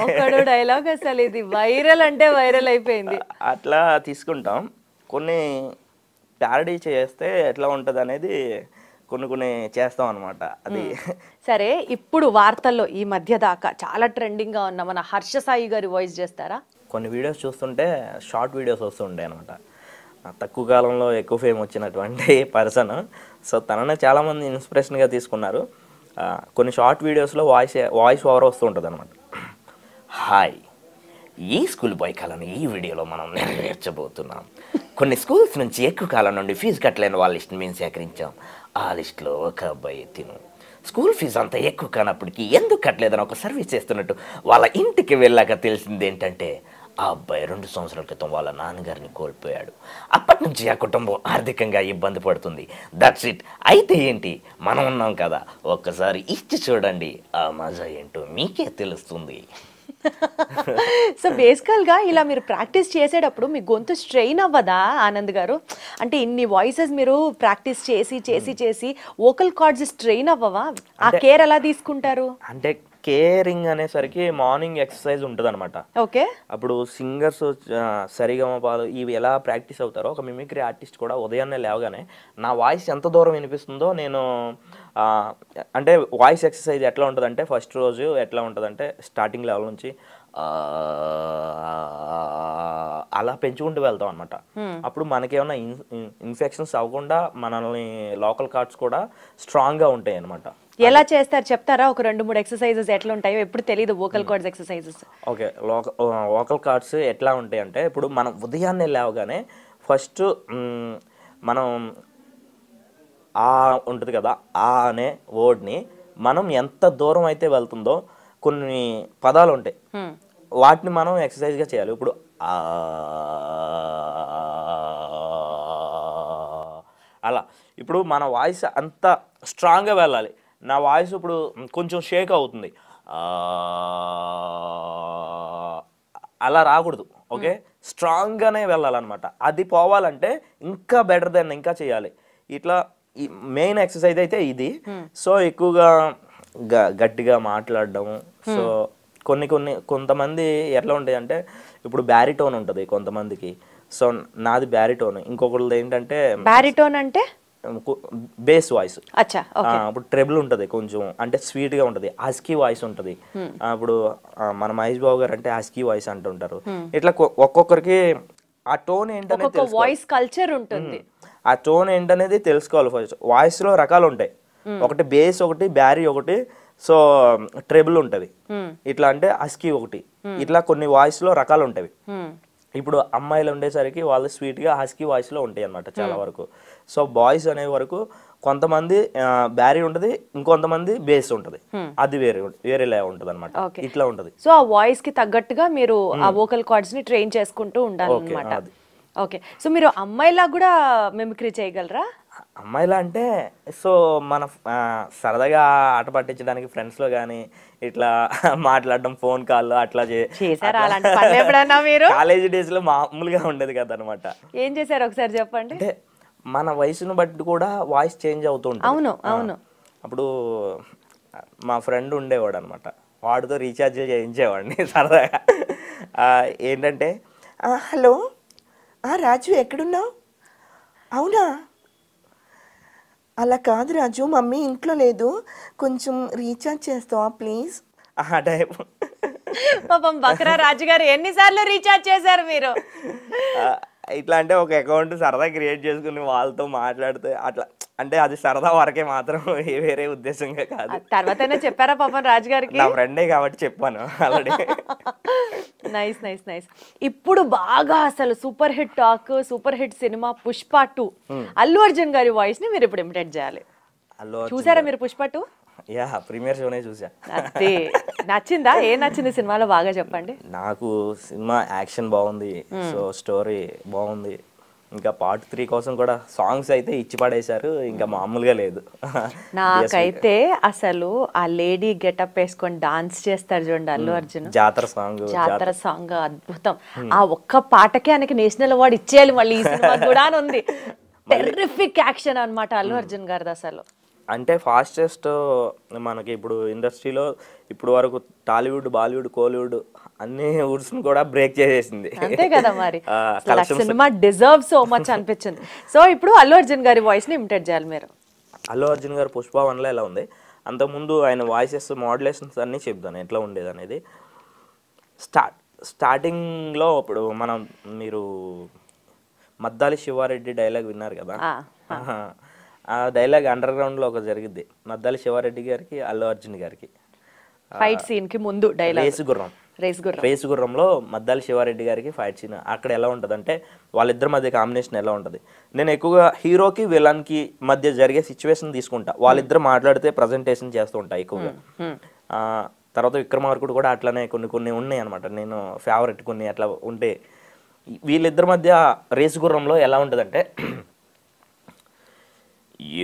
ఒకడు డైలాగ్ అసలు ఇది వైరల్ అంటే వైరల్ అయిపోయింది. అట్లా తీసుకుంటాం. కొన్ని ప్యారడీ చేస్తే ఎట్లా ఉంటుంది అనేది కొన్ని చేస్తాం అనమాట. అది సరే, ఇప్పుడు వార్తల్లో ఈ మధ్య దాకా చాలా ట్రెండింగ్ గా ఉన్న మన హర్ష సాయి గారి వాయిస్ చేస్తారా? కొన్ని వీడియోస్ చూస్తుంటే షార్ట్ వీడియోస్ వస్తుంటాయి అనమాట. తక్కువ కాలంలో ఎక్కువ ఫేమ్ వచ్చినటువంటి పర్సన్. సో తననే చాలామంది ఇన్స్పిరేషన్గా తీసుకున్నారు. కొన్ని షార్ట్ వీడియోస్లో వాయిస్ ఓవర్ వస్తూ ఉంటుంది అనమాట. హాయ్, ఈ స్కూల్ బాయ్ కాలం ఈ వీడియోలో మనం నెరవేర్చబోతున్నాం. కొన్ని స్కూల్స్ నుంచి ఎక్కువ కాలం నుండి ఫీజు కట్టలేని వాళ్ళ లిస్ట్ని మేము సేకరించాం. ఆ లిస్టులో ఒక అబ్బాయి తిను. స్కూల్ ఫీజు అంతా ఎక్కువ కానప్పటికీ ఎందుకు కట్టలేదని ఒక సర్వీస్ చేస్తున్నట్టు వాళ్ళ ఇంటికి వెళ్ళాక తెలిసింది ఏంటంటే, ఆ అబ్బాయి 2 సంవత్సరాల క్రితం వాళ్ళ నాన్నగారిని కోల్పోయాడు. అప్పటి నుంచి ఆ కుటుంబం ఆర్థికంగా ఇబ్బంది పడుతుంది. That's it. అయితే ఏంటి, మనం ఉన్నాం కదా, ఒక్కసారి ఇచ్చి చూడండి, ఆ మజా ఏంటో మీకే తెలుస్తుంది. సో బేసికల్ గా ఇలా మీరు ప్రాక్టీస్ చేసేటప్పుడు మీ గొంతు స్ట్రెయిన్ అవ్వదా ఆనంద్ గారు? అంటే ఇన్ని వాయిసెస్ మీరు ప్రాక్టీస్ చేసి వోకల్ కార్డ్స్ స్ట్రెయిన్ అవ్వవా? ఆ కేర్ ఎలా తీసుకుంటారు? అంటే కేరింగ్ అనేసరికి మార్నింగ్ ఎక్సర్సైజ్ ఉంటుంది అనమాట. ఓకే, అప్పుడు సింగర్స్ సరిగమపాలు ఇవి ఎలా ప్రాక్టీస్ అవుతారో, ఒక మిమిక్రీ ఆర్టిస్ట్ కూడా ఉదయాన్నే లేవగానే నా వాయిస్ ఎంత దూరం వినిపిస్తుందో నేను అంటే వాయిస్ ఎక్సర్సైజ్ ఎట్లా ఉంటుందంటే, ఫస్ట్ రోజు ఎట్లా ఉంటుందంటే స్టార్టింగ్ లెవెల్ నుంచి అలా పెంచుకుంటూ వెళ్తాం అనమాట. అప్పుడు మనకేమైనా ఇన్ఫెక్షన్స్ అవ్వకుండా మనల్ని లోకల్ కార్డ్స్ కూడా స్ట్రాంగ్గా ఉంటాయి అనమాట. ఎలా చేస్తారు చెప్తారా? ఒక 2-3 ఎక్సర్సైజెస్ ఎట్లా ఉంటాయో ఎప్పుడు తెలియదు vocal cords exercises. Okay, vocal cords ఎట్లా ఉంటాయి అంటే, ఇప్పుడు మనం ఉదయాన్నే లేవగానే ఫస్ట్ మనం ఆ ఉంటుంది కదా, ఆ అనే వర్డ్ని మనం ఎంత దూరం అయితే వెళ్తుందో కొన్ని పదాలు ఉంటాయి, వాటిని మనం ఎక్సర్సైజ్గా చేయాలి. ఇప్పుడు అలా ఇప్పుడు మన వాయిస్ అంత స్ట్రాంగ్గా వెళ్ళాలి. నా వాయిస్ ఇప్పుడు కొంచెం షేక్ అవుతుంది, అలా రాకూడదు. ఓకే, స్ట్రాంగ్గానే వెళ్ళాలన్నమాట. అది పోవాలంటే ఇంకా బెటర్ దెన్ ఇంకా చేయాలి. ఇట్లా మెయిన్ ఎక్సర్సైజ్ అయితే ఇది. సో ఎక్కువగా గట్టిగా మాట్లాడడం. సో కొంతమంది ఎట్లా ఉంటాయి అంటే, ఇప్పుడు బ్యారిటోన్ ఉంటుంది కొంతమందికి. సో నాది బ్యారిటోన్. ఇంకొకళ్ళది ఏంటంటే బ్యారిటోన్ అంటే బేస్ వాయిస్. అచ్చా, ఓకే. ఇప్పుడు ట్రెబుల్ ఉంటుంది కొంచెం, అంటే స్వీట్ గా ఉంటుంది. హస్కీ వాయిస్ ఉంటుంది. ఇప్పుడు మన మహేష్ బాబు గారు అంటే హస్కీ వాయిస్ అంటుంటారు. ఇట్లా ఒక్కొక్కరికి ఆ టోన్ ఏంటనేది వాయిస్ కల్చర్ ఉంటుంది. ఆ టోన్ ఏంటనేది తెలుసుకోవాలి ఫస్ట్. వాయిస్ లో రకాలు ఉంటాయి, ఒకటి బేస్, ఒకటి బ్యారీ, ఒకటి సో ట్రెబుల్ ఉంటది. ఇట్లా అంటే హస్కీ ఒకటి. ఇట్లా కొన్ని వాయిస్ లో రకాలు ఉంటాయి. ఇప్పుడు అమ్మాయిలు ఉండేసరికి వాళ్ళు స్వీట్ గా హస్కీ వాయిస్ లో ఉంటాయి అన్నమాట చాలా వరకు. సో బాయ్స్ అనే వరకు కొంతమంది బ్యారీ ఉంటది, ఇంకొంతమంది బేస్ ఉంటది. అది వేరేలా ఉంటది అనమాట. ఇట్లా ఉంటది. సో ఆ వాయిస్ కి తగ్గట్టుగా మీరు ఆ వోకల్ కార్డ్స్ ని ట్రైన్ చేసుకుంటూ ఉండాలి అన్నమాట. ఓకే, సో మీరు అమ్మాయిలా కూడా మిమిక్రీ చేయగలరా? అమ్మాయిలా అంటే సో మన సరదాగా ఆట పట్టించడానికి ఫ్రెండ్స్ లో గానీ ఇట్లా మాట్లాడడం, ఫోన్ కాల్ అట్లా చేశారా అలాంటి పనులు ఎప్పుడన్నా మీరు? కాలేజీ డేస్ లో మామూలుగా ఉండేది కదా అనమాట. ఏం చేశారు ఒకసారి చెప్పండి. అంటే మన వయసును బట్టి కూడా వాయిస్ చేంజ్ అవుతూ ఉంటుంది. అవును అవును. అప్పుడు మా ఫ్రెండ్ ఉండేవాడు అనమాట, వాడితో రీఛార్జ్ చేయించేవాడిని సరదాగా. ఏంటంటే, హలో రాజు ఎక్కడున్నావు? అవునా, అలా కాదు రాజు, మమ్మీ ఇంట్లో లేదు, కొంచెం రీఛార్జ్ చేస్తావా ప్లీజ్? ఆ టైప్. పాపం బక్రా రాజు గారు ఎన్నిసార్లు రీఛార్జ్ చేశారు మీరు? ఇట్లా అంటే ఒక అకౌంట్ సరదా క్రియేట్ చేసుకుని వాళ్ళతో మాట్లాడితే అట్లా, అంటే అది సరదా వరకే మాత్రం, వేరే ఉద్దేశంగా కాదు. తర్వాతనే చెప్పారా పాపం రాజు గారికి? నా ఫ్రెండే కాబట్టి చెప్పాను ఆల్రెడీ. Nice nice nice. ఇప్పుడు బాగా అసలు super hit talk, super hit cinema Pushpa 2. Allu Arjun గారి వాయిస్ ని మీరు ఇప్పుడు ఇమిటేట్ చేయాలి. చూసారా మీరు పుష్ప 2? యా, ప్రీమియర్ షోనే చూసా. అదే నచ్చిందా? ఏ నచ్చింది సినిమాలో బాగా చెప్పండి. నాకు సినిమా యాక్షన్ బాగుంది, సో స్టోరీ బాగుంది. ఇంకా పార్ట్ 3 కోసం కూడా సాంగ్స్ అయితే ఇచ్చి పడేశారు, ఇంకా మామూలుగా లేదు. నాకైతే అసలు ఆ లేడీ గెటప్ వేసుకొని డాన్స్ చేస్తారు చూడండి అల్లు అర్జున్, జాతర సాంగ్ అద్భుతం. ఆ ఒక్క పాటకే ఆయనకి నేషనల్ అవార్డు ఇచ్చేయాలి మళ్ళీ ఈ సినిమా కూడా అని ఉంది. టెర్రిఫిక్ యాక్షన్ అన్నమాట అల్లు అర్జున్ గారిది అసలు. అంటే ఫాస్టెస్ట్ మనకి ఇప్పుడు ఇండస్ట్రీలో ఇప్పుడు వరకు టాలీవుడ్, బాలీవుడ్, కోలీవుడ్ అన్ని వుడ్స్ కూడా బ్రేక్ చేసేసింది. అంతే కదా మరి. సినిమా డిజర్వ్ సో మచ్ అనిపించింది. సో ఇప్పుడు అల్లు అర్జున్ గారి వాయిస్ ని ఇమిటేట్ చేయాలి మీరు. అల్లు అర్జున్ గారు పుష్ప 1లో ఎలా ఉంది, అంతకుముందు ఆయన వాయిసెస్ మాడ్యులేషన్స్ అన్నీ చెప్తాను ఎట్లా ఉండేది అనేది. స్టార్టింగ్లో ఇప్పుడు మీరు మద్దాలి శివారెడ్డి డైలాగ్ విన్నారు కదా, ఆ డైలాగ్ అండర్ గ్రౌండ్ లో ఒక జరిగింది. మద్దాలి శివారెడ్డి గారికి, అల్లు అర్జున్ గారికి ఫైట్ సీన్ కి ముందు డైలాగ్ రేసు గుర్రంలో మద్దాలి శివారెడ్డి గారికి ఫైట్ సీన్. అక్కడ ఎలా ఉంటుంది అంటే వాళ్ళిద్దరి మధ్య కాంబినేషన్ ఎలా ఉంటుంది. నేను ఎక్కువగా హీరోకి విలన్ కి మధ్య జరిగే సిచ్యువేషన్ తీసుకుంటా, వాళ్ళిద్దరు మాట్లాడితే ప్రజెంటేషన్ చేస్తూ ఉంటా ఎక్కువగా. తర్వాత విక్రమార్కుడు కూడా అట్లానే కొన్ని ఉన్నాయి అనమాట, నేను ఫేవరెట్ కొన్ని అట్లా ఉంటే. వీళ్ళిద్దరి మధ్య రేసు గుర్రంలో ఎలా ఉంటుందంటే,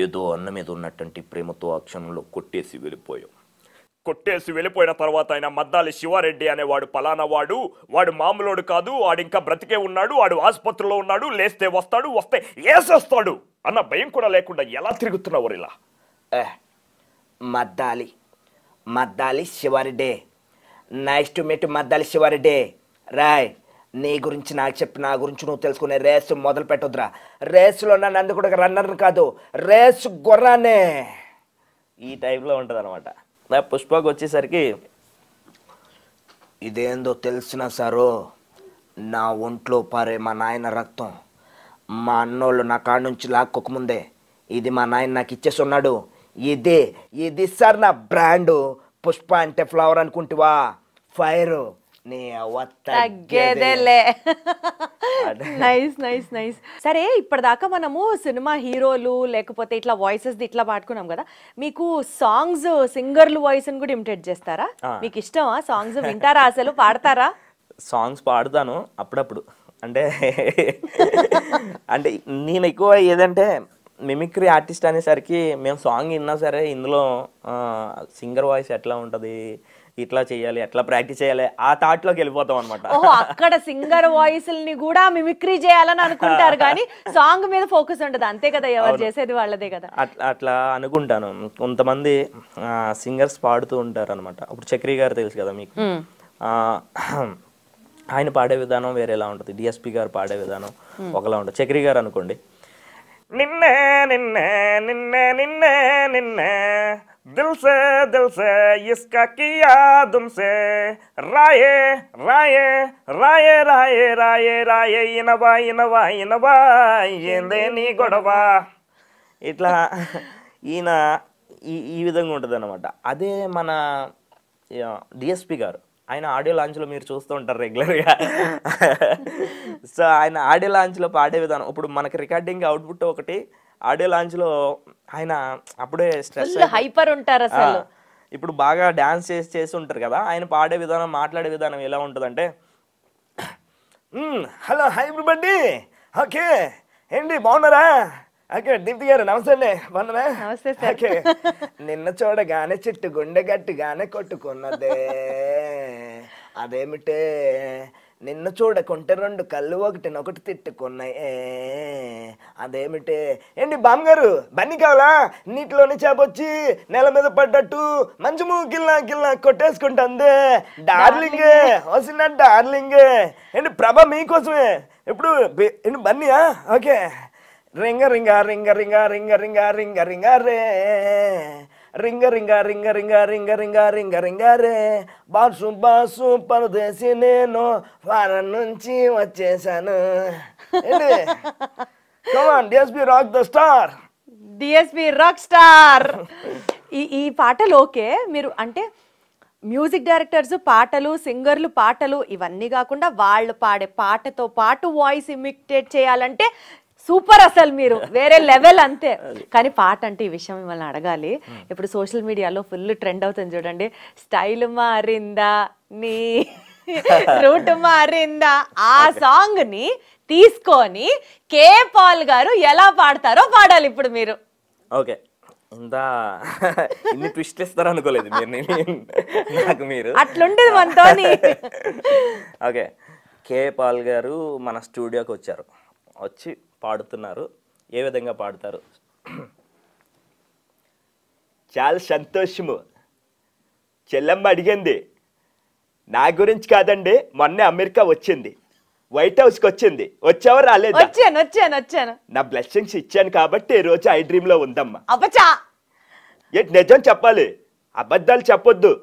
ఏదో అన్న మీద ఉన్నటువంటి ప్రేమతో ఆ క్షణంలో కొట్టేసి వెళ్ళిపోయిన తర్వాత ఆయన మద్దాలి శివారెడ్డి అనేవాడు పలానా వాడు మామూలోడు కాదు, వాడు ఇంకా బ్రతికే ఉన్నాడు, వాడు ఆసుపత్రిలో ఉన్నాడు, లేస్తే వస్తాడు, వస్తే ఏసేస్తాడు అన్న భయం కూడా లేకుండా ఎలా తిరుగుతున్నావు ఇలా? Maddali Siva Reddy, nice to meet Maddali Siva Reddy. రాయ్, నీ గురించి నాకు చెప్పి నా గురించి నువ్వు తెలుసుకునే రేసు మొదలు పెట్టొద్దురా. రేసులో నన్ను అందుకు కూడా రన్నర్ కాదు, రేసు గుర్రానే. ఈ టైప్లో ఉంటుంది అనమాట. పుష్పకు వచ్చేసరికి, ఇదేందో తెలిసిన సారు, నా ఒంట్లో పారే మా నాయన రక్తం, మా అన్నోళ్ళు నా కాడ నుంచి లాక్కోకముందే ఇది మా నాయన నాకు ఇచ్చేసి ఉన్నాడు, ఇది సార్ నా బ్రాండు. పుష్ప అంటే ఫ్లవర్ అనుకుంటివా, ఫైర్ నీ తగ్గేదేలే. Nice nice nice. సరే ఇప్పటిదాకా మనము సినిమా హీరోలు లేకపోతే ఇట్లా వాయిసెస్ ఇట్లా పాడుకున్నాం కదా, మీకు సాంగ్స్ సింగర్లు వాయిస్ కూడా ఇమిటేట్ చేస్తారా? మీకు ఇష్టమా సాంగ్స్? వింటారా అసలు? పాడతారా? సాంగ్స్ పాడుతాను అప్పుడప్పుడు. అంటే అంటే నేను ఎక్కువ ఏదంటే మిమిక్రీ ఆర్టిస్ట్ అనేసరికి మేము సాంగ్ విన్నా సరే ఇందులో సింగర్ వాయిస్ ఎట్లా ఉంటుంది, ఇట్లా చేయాలి, ఎట్లా ప్రాక్టీస్ చేయాలి, ఆ థాట్లోకి వెళ్ళిపోతాం అనమాట. ఓహో, అక్కడ సింగర్ వాయిస్ని కూడా మిమిక్రీ చేయాలని అనుకుంటారు కానీ సాంగ్ మీద ఫోకస్ ఉండదు. అంతే కదా, ఎవరు చేసేది వాళ్ళదే కదా. అట్లా అనుకుంటాను. కొంతమంది సింగర్స్ పాడుతూ ఉంటారు అనమాట. ఇప్పుడు చక్రి గారు తెలుసు కదా మీకు, ఆయన పాడే విధానం వేరేలా ఉంటుంది, డిఎస్పి గారు పాడే విధానం ఒకలా ఉంటుంది. చక్రి గారు అనుకోండి, నిన్నే నిన్నే నిన్నే నిన్నే నిన్నే दिल से इसका किया तुमसे राये राये राये राये राये राये इनवा इनवा इनवा ఏందేని గొడవ, ఇట్లా ఈయన ఈ విధంగా ఉంటుంది అనమాట. అదే మన డిఎస్పి గారు, ఆయన ఆడియో లాంచ్లో మీరు చూస్తూ ఉంటారు రెగ్యులర్గా. సో ఆయన ఆడియో లాంచ్లో పాడే విధానం, ఇప్పుడు మనకి రికార్డింగ్ అవుట్పుట్ ఒకటి, ఆడియో లాంచ్లో ఆయన అప్పుడే స్ట్రెస్ హైపర్ ఉంటారు అసలు. ఇప్పుడు బాగా డాన్స్ చేసి ఉంటారు కదా, ఆయన పాడే విధానం, మాట్లాడే విధానం ఎలా ఉంటుందంటే, హలో హై ఎవ్రీబడి, ఓకే ఏంటి బాగున్నారా, ఓకే దీప్తి గారు నమస్తే అండి, బాగున్నారా, ఓకే నిన్న చూడగానే చెట్టు గుండె గట్టిగానే కొట్టుకున్నదే, అదేమిటే నిన్ను చూడకుంటే రెండు కళ్ళు ఒకటి తిట్టుకున్నాయి, అదేమిటే ఏంటి బామ్మగారు బన్నీ కావాలా, నీటిలోని చేపొచ్చి నెల మీద పడ్డట్టు మంచము గిల్లా గిల్లా కొట్టేసుకుంటుంది డార్లింగే, వస్తున్నా డార్లింగే, ఏంటి ప్రభ మీకోసమే ఎప్పుడు ఏంటి బన్నీయా, ఓకే రింగ రింగ రింగ రింగ రింగ రింగ రింగ రింగ రే రింగ రింగ రింగ రింగ రింగ రింగ రింగ రింగ రే బాసు బాసు పరదేశి నేను ఫారెన్ నుంచి వచ్చేసాను. DSP rock the star, DSP rock star. ఈ పాటలు ఓకే, మీరు అంటే మ్యూజిక్ డైరెక్టర్స్ పాటలు, సింగర్లు పాటలు, ఇవన్నీ కాకుండా వాళ్ళు పాడే పాటతో పాటు వాయిస్ ఇమిటేట్ చేయాలంటే సూపర్, అసలు మీరు వేరే లెవెల్ అంతే. కానీ పాట అంటే ఈ విషయం మిమ్మల్ని అడగాలి. ఇప్పుడు సోషల్ మీడియాలో ఫుల్ ట్రెండ్ అవుతుంది చూడండి, స్టైల్ మారిందా నీ రూట్ మారిందా, ఆ సాంగ్ ని తీసుకొని కే పాల్ గారు ఎలా పాడతారో పాడాలి ఇప్పుడు మీరు. ఓకే, ఇంత ఇన్ని ట్విస్ట్ ఇస్తారు అనుకోలేదు మీరు, నాకు మీరు అట్లుండేది మనతోని. ఓకే, కే పాల్ గారు మన స్టూడియోకి వచ్చారు, వచ్చి పాడుతున్నారు. ఏ విధంగా పాడతారు? చాలా సంతోషము. చెల్లమ్మ అడిగింది, నా గురించి కాదండి, మొన్నే అమెరికా వచ్చింది, వైట్ హౌస్కి వచ్చింది, వచ్చావా రాలేదు? వచ్చాను. నా బ్లెస్సింగ్స్ ఇచ్చాను కాబట్టి ఈ రోజు ఐ డ్రీమ్ లో ఉందమ్మా. అబ్బచా, ఏంటి నిజం చెప్పాలి, అబద్ధాలు చెప్పొద్దు.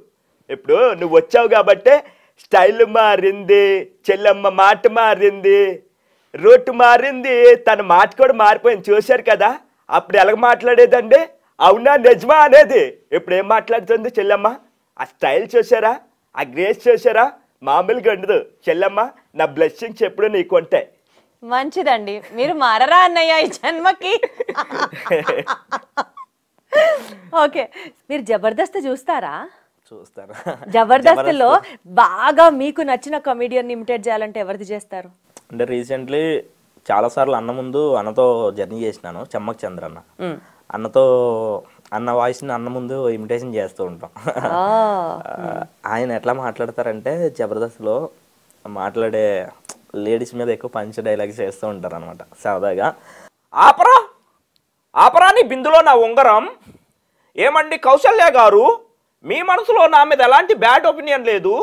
ఇప్పుడు నువ్వు వచ్చావు కాబట్టి స్టైల్ మారింది, చెల్లమ్మ మాట మారింది, రూట్ మారింది, తన మాట కూడా మారిపోయింది. చూశారు కదా, అప్పుడు ఎలాగ మాట్లాడేదండి, అవునా నిజమా అనేది. ఇప్పుడు ఏం మాట్లాడుతుంది చెల్లమ్మ? ఆ స్టైల్ చూసారా, ఆ గ్రేస్ చూసారా, మామూలుగా ఉండదు చెల్లమ్మ. నా బ్లెస్సింగ్స్ ఎప్పుడు నీకు ఉంటాయి. మంచిదండి, మీరు మారరా అన్నయ్య ఈ జన్మకి. ఓకే, మీరు జబర్దస్త్ చూస్తారా? చూస్తారా? జబర్దస్త్లో బాగా మీకు నచ్చిన కమెడియన్ ఇమిటేట్ చేయాలంటే ఎవరిది చేస్తారు? అంటే రీసెంట్లీ చాలాసార్లు అన్న ముందు అన్నతో జర్నీ చేసినాను, చెమ్మక్ చంద్ర అన్న. అన్నతో అన్న వాయిస్ని అన్న ముందు ఇమిటేషన్ చేస్తూ ఉంటాం. ఆయన ఎట్లా మాట్లాడతారంటే జబర్దస్త్లో మాట్లాడే లేడీస్ మీద ఎక్కువ పంచ్ డైలాగ్స్ చేస్తూ ఉంటారు అనమాట సరదాగా. ఆపరా ఆపరా నీ బిందులో నా ఉంగరం. ఏమండి కౌశల్య గారు, మీ మనసులో నా మీద ఎలాంటి బ్యాడ్ ఒపీనియన్ లేదు,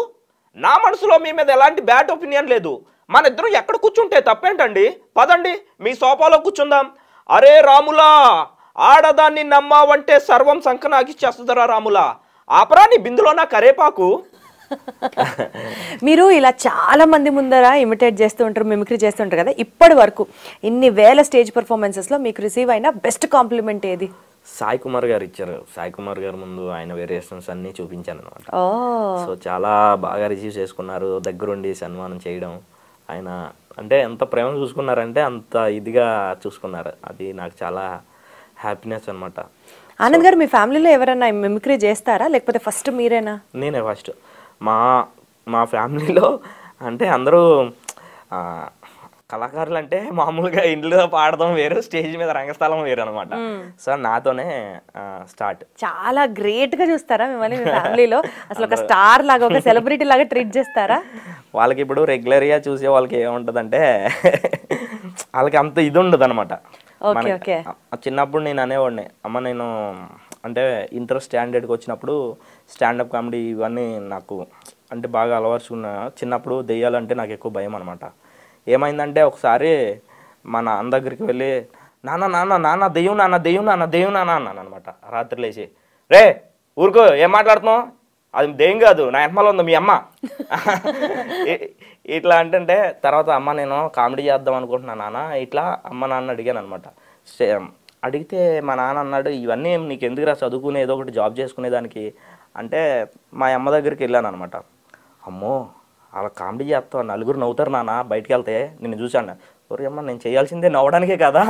నా మనసులో మీ మీద ఎలాంటి బ్యాడ్ ఒపీనియన్ లేదు. మన ఇద్దరం ఎక్కడ కూర్చుంటే తప్పేంటండి, పదండి మీ సోఫాలో కూర్చుందాం. అరే రాములా, ఆడదాన్ని నమ్మావంటే సర్వం సంకనాకి చేస్తుందరా రాములా. ఆపరా నీ బిందులో నా కరేపాకు. మీరు ఇలా చాలా మంది ముందర ఇమిటేట్ చేస్తూ ఉంటారు, మిమిక్రీ చేస్తుంటారు కదా, ఇప్పటి వరకు ఇన్ని వేల స్టేజ్ పర్ఫార్మెన్సెస్లో మీకు రిసీవ్ అయిన బెస్ట్ కాంప్లిమెంట్ ఏది? సాయి కుమార్ గారు ఇచ్చారు. సాయి కుమార్ గారు ముందు ఆయన వేరియేషన్స్ అన్నీ చూపించాను అనమాట. ఓ సో చాలా బాగా రిసీవ్ చేసుకున్నారు. దగ్గరుండి సన్మానం చేయడం, ఆయన అంటే ఎంత ప్రేమ చూసుకున్నారంటే అంత ఇదిగా చూసుకున్నారు. అది నాకు చాలా హ్యాపీనెస్ అనమాట. ఆనంద్ గారు, మీ ఫ్యామిలీలో ఎవరైనా మిమిక్రీ చేస్తారా లేకపోతే ఫస్ట్ మీరేనా? నేనే ఫస్ట్. మా ఫ్యామిలీలో అంటే అందరూ కళాకారులు అంటే మామూలుగా ఇంట్లో పాడడం వేరు, స్టేజ్ మీద రంగస్థలం వేరు అనమాట. సో నాతోనే స్టార్ట్. చాలా గ్రేట్ గా చూస్తారా మిమ్మల్ని మీ ఫ్యామిలీలో? అసలు ఒక స్టార్ లాగా, ఒక సెలబ్రిటీ లాగా ట్రీట్ చేస్తారా? వాళ్ళకి ఇప్పుడు రెగ్యులర్గా చూసే వాళ్ళకి ఏముంటుందంటే వాళ్ళకి అంత ఇది ఉండదు అనమాట. చిన్నప్పుడు నేను అనేవాడిని, అమ్మ నేను అంటే ఇంటర్ స్టాండర్డ్కి వచ్చినప్పుడు స్టాండప్ కామెడీ ఇవన్నీ నాకు అంటే బాగా అలవర్చుకున్న. చిన్నప్పుడు దెయ్యాలంటే నాకు ఎక్కువ భయం అనమాట. ఏమైందంటే ఒకసారి మా నాన్న దగ్గరికి వెళ్ళి నాన్న నాన్న నాన్న దెయ్యం నాన్న దెయ్యం నాన్న దెయ్యం నాన్న అన్నాను అనమాట. రాత్రి లేచి, రే ఊరుకో ఏం మాట్లాడుతున్నావు, అది దెయ్యం కాదు నా వెనకాల ఉంది మీ అమ్మ ఇట్లా అంటే తర్వాత అమ్మ నేను కామెడీ చేద్దాం అనుకుంటున్నాను నాన్న ఇట్లా అమ్మ నాన్న అడిగాను అనమాట. అడిగితే మా నాన్న అన్నాడు, ఇవన్నీ నీకు ఎందుకురా చదువుకునే ఏదో ఒకటి జాబ్ చేసుకునేదానికి అంటే మా అమ్మ దగ్గరికి వెళ్ళాను అనమాట. అమ్మో అలా కామెడీ చేస్తావు, నలుగురు నవ్వుతారు నాన్న బయటికి వెళ్తే, నిన్ను చూశాను. ఒరే అమ్మ నేను చేయాల్సిందే నవ్వడానికే కదా,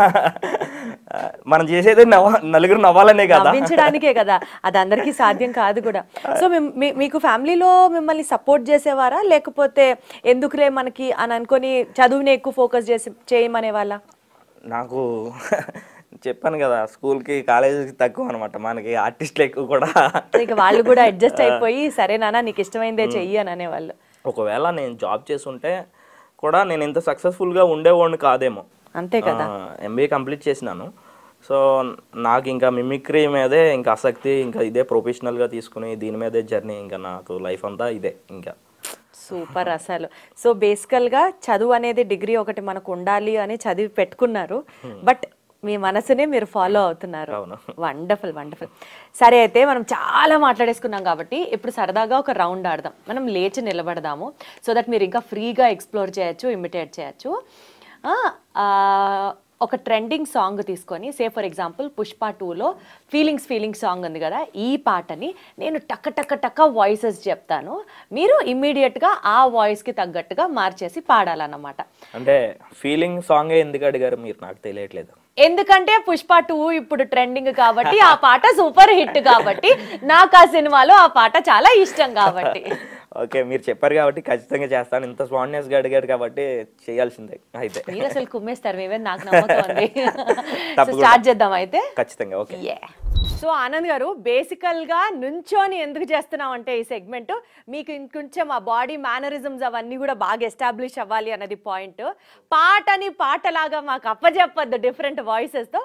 మనం చేసేది నలుగురు నవ్వాలనే కదా, నవ్వించడానికే కదా, అది అందరికీ సాధ్యం కాదు కూడా. సో మీకు ఫ్యామిలీలో మిమ్మల్ని సపోర్ట్ చేసేవారా లేకపోతే ఎందుకులే మనకి అని అనుకొని చదువుని ఎక్కువ ఫోకస్ చేయమనే వాళ్ళ? నాకు చెప్పాను కదా స్కూల్కి కాలేజీకి తక్కువ అనమాట, మనకి ఆర్టిస్టులు ఎక్కువ కూడా. ఇక వాళ్ళు కూడా అడ్జస్ట్ అయిపోయి సరే నాన్న నీకు ఇష్టమైందే చెయ్యి అని అనేవాళ్ళు. ఒకవేళ నేను జాబ్ చేస్తుంటే కూడా నేను ఇంత సక్సెస్ఫుల్గా ఉండేవాడిని కాదేమో. అంతే కదా. MBA కంప్లీట్ చేసినాను. సో నాకు ఇంకా మిమిక్రీ మీదే ఇంకా ఆసక్తి, ఇంకా ఇదే ప్రొఫెషనల్గా తీసుకుని దీని మీదే జర్నీ, ఇంకా నాకు లైఫ్ అంతా ఇదే ఇంకా. సూపర్ అసలు. సో బేసికల్గా చదువు అనేది డిగ్రీ ఒకటి మనకు ఉండాలి అని చదివి పెట్టుకున్నారు, బట్ మీ మనసునే మీరు ఫాలో అవుతున్నారు. Wonderful wonderful. సరే అయితే మనం చాలా మాట్లాడేసుకున్నాం కాబట్టి ఇప్పుడు సరదాగా ఒక రౌండ్ ఆడదాం. మనం లేచి నిలబడదాము సో దట్ మీరు ఇంకా ఫ్రీగా ఎక్స్ప్లోర్ చేయొచ్చు, ఇమిటేట్ చేయొచ్చు. ఒక ట్రెండింగ్ సాంగ్ తీసుకొని సే ఫర్ ఎగ్జాంపుల్ పుష్ప 2లో ఫీలింగ్స్ సాంగ్ ఉంది కదా, ఈ పాటని నేను టక్క వాయిసెస్ చెప్తాను, మీరు ఇమ్మీడియట్గా ఆ వాయిస్కి తగ్గట్టుగా మార్చేసి పాడాలన్నమాట. అంటే ఫీలింగ్ సాంగ్ ఎందుకు అడిగారు మీరు, నాకు తెలియట్లేదు. ఎందుకంటే పుష్ప 2 ఇప్పుడు ట్రెండింగ్ కాబట్టి, ఆ పాట సూపర్ హిట్ కాబట్టి, నాకు ఆ సినిమాలో ఆ పాట చాలా ఇష్టం కాబట్టి. ఓకే మీరు చెప్పారు కాబట్టి ఖచ్చితంగా చేస్తాను. ఇంత స్పాంటేనియస్గా అడిగారు కాబట్టి చేయాల్సిందే. అయితే మీరు అసలు కుమ్మేస్తారు మేమే, నాకు నమ్మకం ఉంది. స్టార్ట్ చేద్దాం అయితే. ఖచ్చితంగా. ఓకే. సో ఆనంద్ గారు, బేసికల్గా నుంచోని ఎందుకు చేస్తున్నాం అంటే ఈ సెగ్మెంట్ మీకు ఇంకొంచెం ఆ బాడీ మేనరిజమ్స్ అవన్నీ కూడా బాగా ఎస్టాబ్లిష్ అవ్వాలి అన్నది పాయింట్. పాటని పాటలాగా మాకు అప్పచెప్పద్దు డిఫరెంట్ వాయిసెస్తో,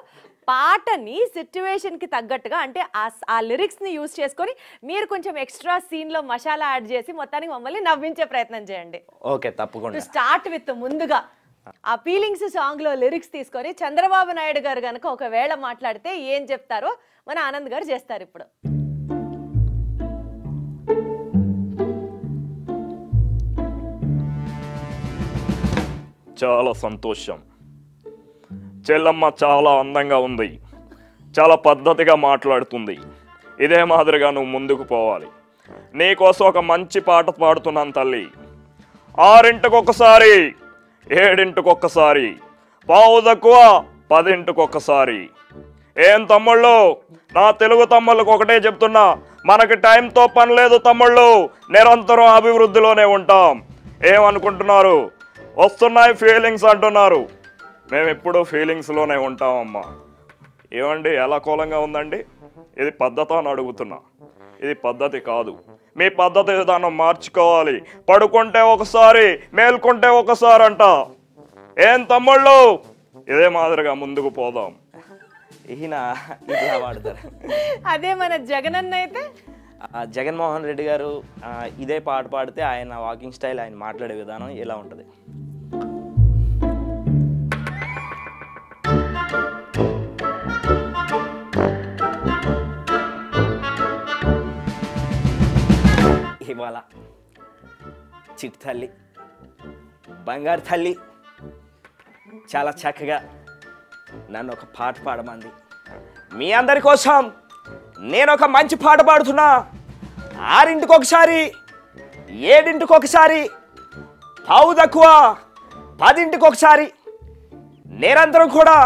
పాటని సిచ్యువేషన్కి తగ్గట్టుగా అంటే ఆ లిరిక్స్ని యూజ్ చేసుకొని మీరు కొంచెం ఎక్స్ట్రా సీన్లో మసాలా యాడ్ చేసి మొత్తానికి మమ్మల్ని నవ్వించే ప్రయత్నం చేయండి. ఓకే తప్పకుండా. స్టార్ట్ విత్ ముందుగా ఆ ఫీలింగ్స్ సాంగ్లో లిరిక్స్ తీసుకొని చంద్రబాబు నాయుడు గారు కనుక ఒకవేళ మాట్లాడితే ఏం చెప్తారో మన ఆనంద్ గారు చేస్తారు ఇప్పుడు. చాలా సంతోషం, చెల్లమ్మ చాలా అందంగా ఉంది, చాలా పద్ధతిగా మాట్లాడుతుంది, ఇదే మాదిరిగా నువ్వు ముందుకు పోవాలి. నీకోసం ఒక మంచి పాట పాడుతున్నాను తల్లి. 6 7 పావు తక్కువ 10 ఏం తమ్ముళ్ళు, నా తెలుగు తమ్ముళ్ళకు ఒకటే చెప్తున్నా, మనకి టైంతో పని లేదు తమ్ముళ్ళు, నిరంతరం అభివృద్ధిలోనే ఉంటాం. ఏమనుకుంటున్నారు, వస్తున్నాయి ఫీలింగ్స్ అంటున్నారు, మేము ఎప్పుడూ ఫీలింగ్స్లోనే ఉంటామమ్మా. ఏమండి ఎలా కోలంగా ఉందండి, ఇది పద్ధతి అని అడుగుతున్నా. ఇది పద్ధతి కాదు, మీ పద్ధతి విధానం మార్చుకోవాలి. పడుకుంటే ఒకసారి మేల్కొంటే ఒకసారి అంట. ఏం తమ్ముళ్ళు, ఇదే మాదిరిగా ముందుకు పోదాం. ఈయన ఇలా వాడతారు. అదే మన జగనన్న అయితే జగన్మోహన్ రెడ్డి గారు ఇదే పాట పాడితే ఆయన వాకింగ్ స్టైల్, ఆయన మాట్లాడే విధానం ఎలా ఉంటుంది? ఇవాళ చిట్టి తల్లి, బంగారు తల్లి చాలా చక్కగా నన్ను ఒక పాట పాడమంది. మీ అందరి కోసం నేను ఒక మంచి పాట పాడుతున్నా. 6ంటికి ఒకసారి, 7ంటికి ఒకసారి, పావు తక్కువ 10ంటికి ఒకసారి నిరంతరం కూడా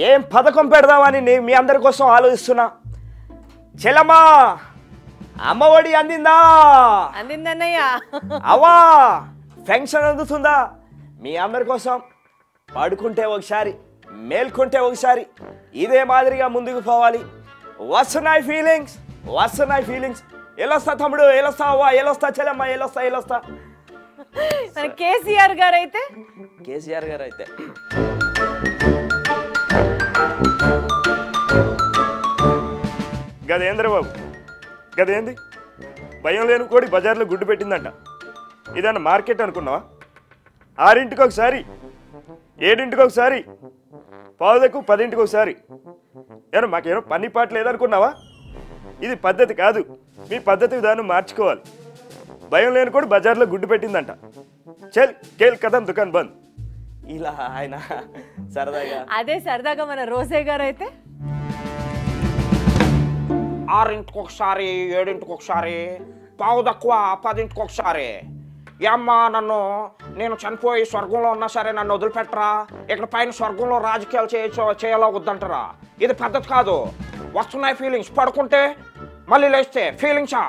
ఏం పథకం పెడదామని మీ అందరి కోసం ఆలోచిస్తున్నా. చెల్లమ్మా, అమ్మఒడి అందిందా? అందిందన్నయ్య. అవా పెన్షన్ అందుతుందా? మీ అందరి కోసం పడుకుంటే ఒకసారి, మేల్కుంటే ఒకసారి ఇదే మాదిరిగా ముందుకు పోవాలి. వస్తున్నాయి ఫీలింగ్స్. ఎలొస్తా తమ్ముడు, ఎలొస్తా అవ్వా, ఎలొస్తా చెల్లమ్మ, ఎలొస్తా. మన కేసీఆర్ గారు అయితే గదేంద్ర బాబు, గదేంది? భయం లేని కోడి బజార్లో గుడ్డు పెట్టిందంట. ఇదన్నా మార్కెట్ అనుకున్నావా? 6ంటికి ఒకసారి, 7ంటికి ఒకసారి, పావుదకు 10ంటికి ఒకసారి. ఏమన్నా మాకేమో పని పాట లేదనుకున్నావా? ఇది పద్ధతి కాదు. మీ పద్ధతి విధానం మార్చుకోవాలి. భయం లేని కోడి బజార్లో గుడ్డు పెట్టిందంట. చల్ కేల్ కదం దుకాన్ బంద్. ఇలా ఆయన సరదాగా మన రోజే గారు అయితే 6ంటికి ఒకసారి, 7ంటికి ఒకసారి, పావు తక్కువ 10ంటికి ఒకసారి. ఏమ్మా నేను చనిపోయి స్వర్గంలో ఉన్నా సరే నన్ను వదిలిపెట్టరా, ఇక్కడ పైన స్వర్గంలో రాజకీయాలు చేయాలో వద్దంటారా? ఇది పద్ధతి కాదు. వస్తున్నాయి ఫీలింగ్స్. పడుకుంటే మళ్ళీ లేస్తే ఫీలింగ్సా?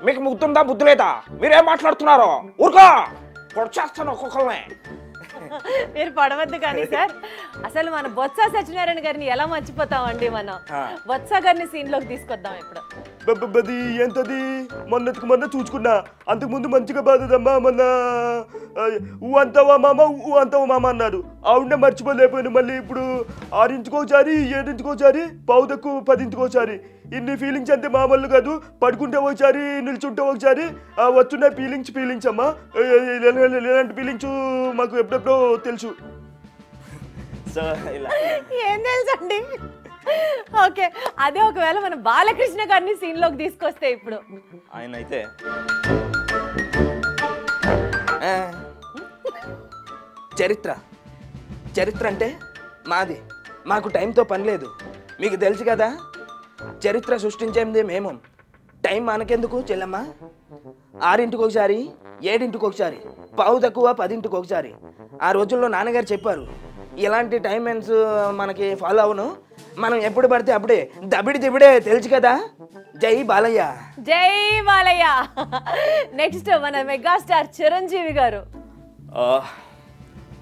మీకు ముద్దుందా, బుద్ధి లేదా? మీరేం మాట్లాడుతున్నారో? ఊరుకో, పొడిచేస్తాను ఒక్కొక్కరిని. మీరు పడవద్దు కానీ సార్. అసలు మన బొత్స సత్యనారాయణ గారిని ఎలా మర్చిపోతామండి మనం. బొత్స గారిని సీన్ లోకి తీసుకొద్దాం ఇప్పుడు. బది ఎంతది? మొన్న చూసుకున్నా. అంతకుముందు మంచిగా బాధదమ్మా. మొన్న ఊ అంతావా మామ అన్నారు. ఆవిడ మర్చిపోలేకపోయాను. మళ్ళీ ఇప్పుడు 6ంటికి ఒకసారి, 7ంటికి ఒకసారి, పావు తక్కువ 10ంటికి ఒకసారి. ఇన్ని ఫీలింగ్స్ అంతే మామూలు కాదు. పడుకుంటే ఒకసారి, నిల్చుంటే ఒకసారి. వస్తున్నాయి ఫీలింగ్స్ అమ్మా. ఇలాంటి ఫీలింగ్స్ మాకు ఎప్పుడెప్పుడో తెలుసు. ఏం తెలుసండి? ఓకే, అదే ఒకవేళ మన బాలకృష్ణ గారిని సీన్ లోకి తీసుకొస్తే ఇప్పుడు ఆయన అయితే చరిత్ర అంటే మాది. మాకు టైంతో పని లేదు. మీకు తెలుసు కదా, చరిత్ర సృష్టించేది మేము. టైం మనకెందుకు చెల్లమ్మ? 6ంటికి ఒకసారి, 7ంటికి ఒకసారి, పావు తక్కువ 10ంటికి ఒకసారి. ఆ రోజుల్లో నాన్నగారు చెప్పారు, ఇలాంటి టైమింగ్స్ మనకి ఫాలో అవును. మనం ఎప్పుడు పడితే అప్పుడే దబిడే తెలుసు కదా. జై బాలయ్య. నెక్స్ట్ మన మెగాస్టార్ చిరంజీవి గారు.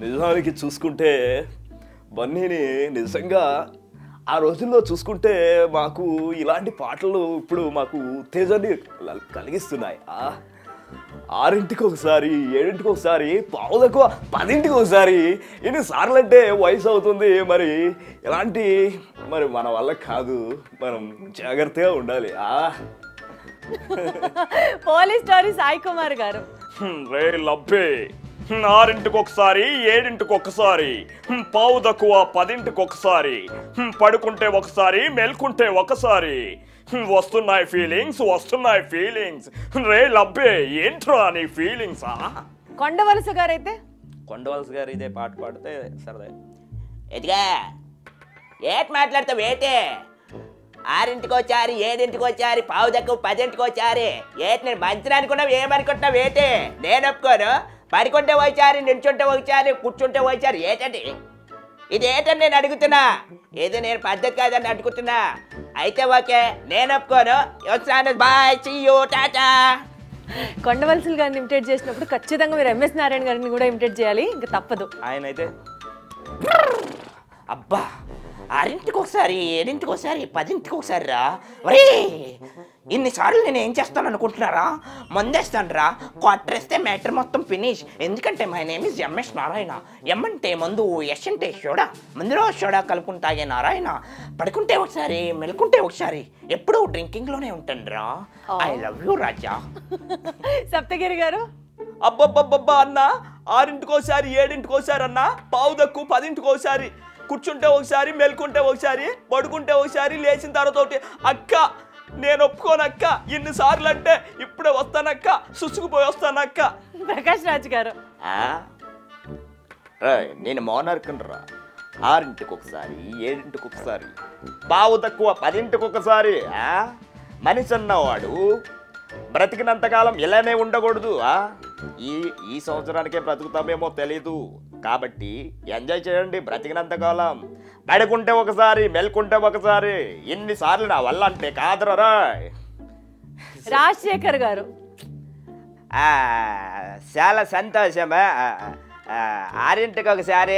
నిజానికి చూసుకుంటే బన్నీని నిజంగా ఆ రోజుల్లో చూసుకుంటే మాకు ఇలాంటి పాటలు ఇప్పుడు మాకు ఉత్తేజాన్ని కలిగిస్తున్నాయి. 6ంటికి ఒకసారి, 7ంటికి ఒకసారి, పావు తక్కువ 10ంటికి ఒకసారి. ఎన్నిసార్లు అంటే వయసు అవుతుంది. మరి ఎలాంటి మన వల్ల కాదు. మనం జాగ్రత్తగా ఉండాలి. పోలీస్ స్టోరీ సాయి కుమార్ గారు. రే లబ్బే, 6ంటికి ఒకసారి, 7ంటికి ఒకసారి, పావు తక్కువ 10ంటికి ఒకసారి, పడుకుంటే ఒకసారి, మేల్కుంటే ఒకసారి. వస్తున్నాయి ఫీలింగ్స్. రే లబ్బే, ఏంట్రా నీ ఫీలింగ్స్? కొండవలస గారైతే కొండవలస గారు ఇదే పాట పాడితే సరదా. ఎదిగా ఏటి మాట్లాడతావు ఏటే? 6ంటికి వచ్చారు, 7ంటికి వచ్చారు, పావు తక్కువ 10ంటికి వచ్చారు. ఏటి నేను మంచిని అనుకున్నావు, ఏమనుకుంటున్నావు ఏటే? నేను ఒప్పుకోను. పడుకుంటే వచ్చారు, నిల్చుంటే వచ్చారు, కూర్చుంటే వచ్చారు. ఏటండి ఇది? ఏటని నేను అడుగుతున్నా. ఏదో నేను పద్ధతి కాదని అడుగుతున్నా. అయితే ఓకే, నేను ఒప్పుకోను. వస్తాను, బాయ్, సీ యూ, టాటా. కొండవలసలు గారిని ఇమిటేట్ చేసినప్పుడు ఖచ్చితంగా మీరు ఎంఎస్ నారాయణ గారిని కూడా ఇమిటేట్ చేయాలి. ఇంకా తప్పదు. ఆయన అయితే అబ్బా, 6ంటికి ఒకసారి, 7ంటికి ఒకసారి, 10ంటికి ఒకసారి రా. ఒరే, ఇన్నిసార్లు నేను ఏం చేస్తాను అనుకుంటున్నారా? మందేస్తాను రా. కొట్టేస్తే మ్యాటర్ మొత్తం ఫినిష్. ఎందుకంటే my name is MS Narayana. M అంటే మందు, ఎస్ అంటే సోడా. మందులో సోడా కలుపుకుని తాగే నారాయణ. పడుకుంటే ఒకసారి, మెలుకుంటే ఒకసారి, ఎప్పుడూ డ్రింకింగ్లోనే ఉంటాను రా. ఐ లవ్ యూ రాజా. సప్తగిరి గారు. అబ్బబ్బబ్బబ్బా అన్న, 6ంటికి ఒకసారి, 7ంటికి ఒకసారి అన్న, పావు తక్కువ 10ంటికి ఒకసారి, కూర్చుంటే ఒకసారి, మేల్కుంటే ఒకసారి, పడుకుంటే ఒకసారి, లేచిన తర్వాత ఒకటి. అక్క నేను ఒప్పుకోనక్క. ఎన్నిసార్లు అంటే ఇప్పుడే వస్తానక్క, సుసుకుపోయి వస్తానక్క. ప్రకాష్ రాజ్ గారు. నేను మోనార్కన్ రా. 6ంటికి ఒకసారి 7ంటికి ఒకసారి పావు తక్కువ 10ంటికి ఒకసారి మనిషి అన్నవాడు బ్రతికినంతకాలం ఇలానే ఉండకూడదు. ఈ సంవత్సరానికే బ్రతుకుతామేమో తెలీదు, కాబట్టి ఎంజాయ్ చేయండి బ్రతికినంతకాలం. పడుకుంటే ఒకసారి, మెల్కుంటే ఒకసారి, ఎన్నిసార్లు నా వల్ల అంటే కాదురా. రాజశేఖర్ గారు చాలా సంతోషమా. 6ంటికి ఒకసారి,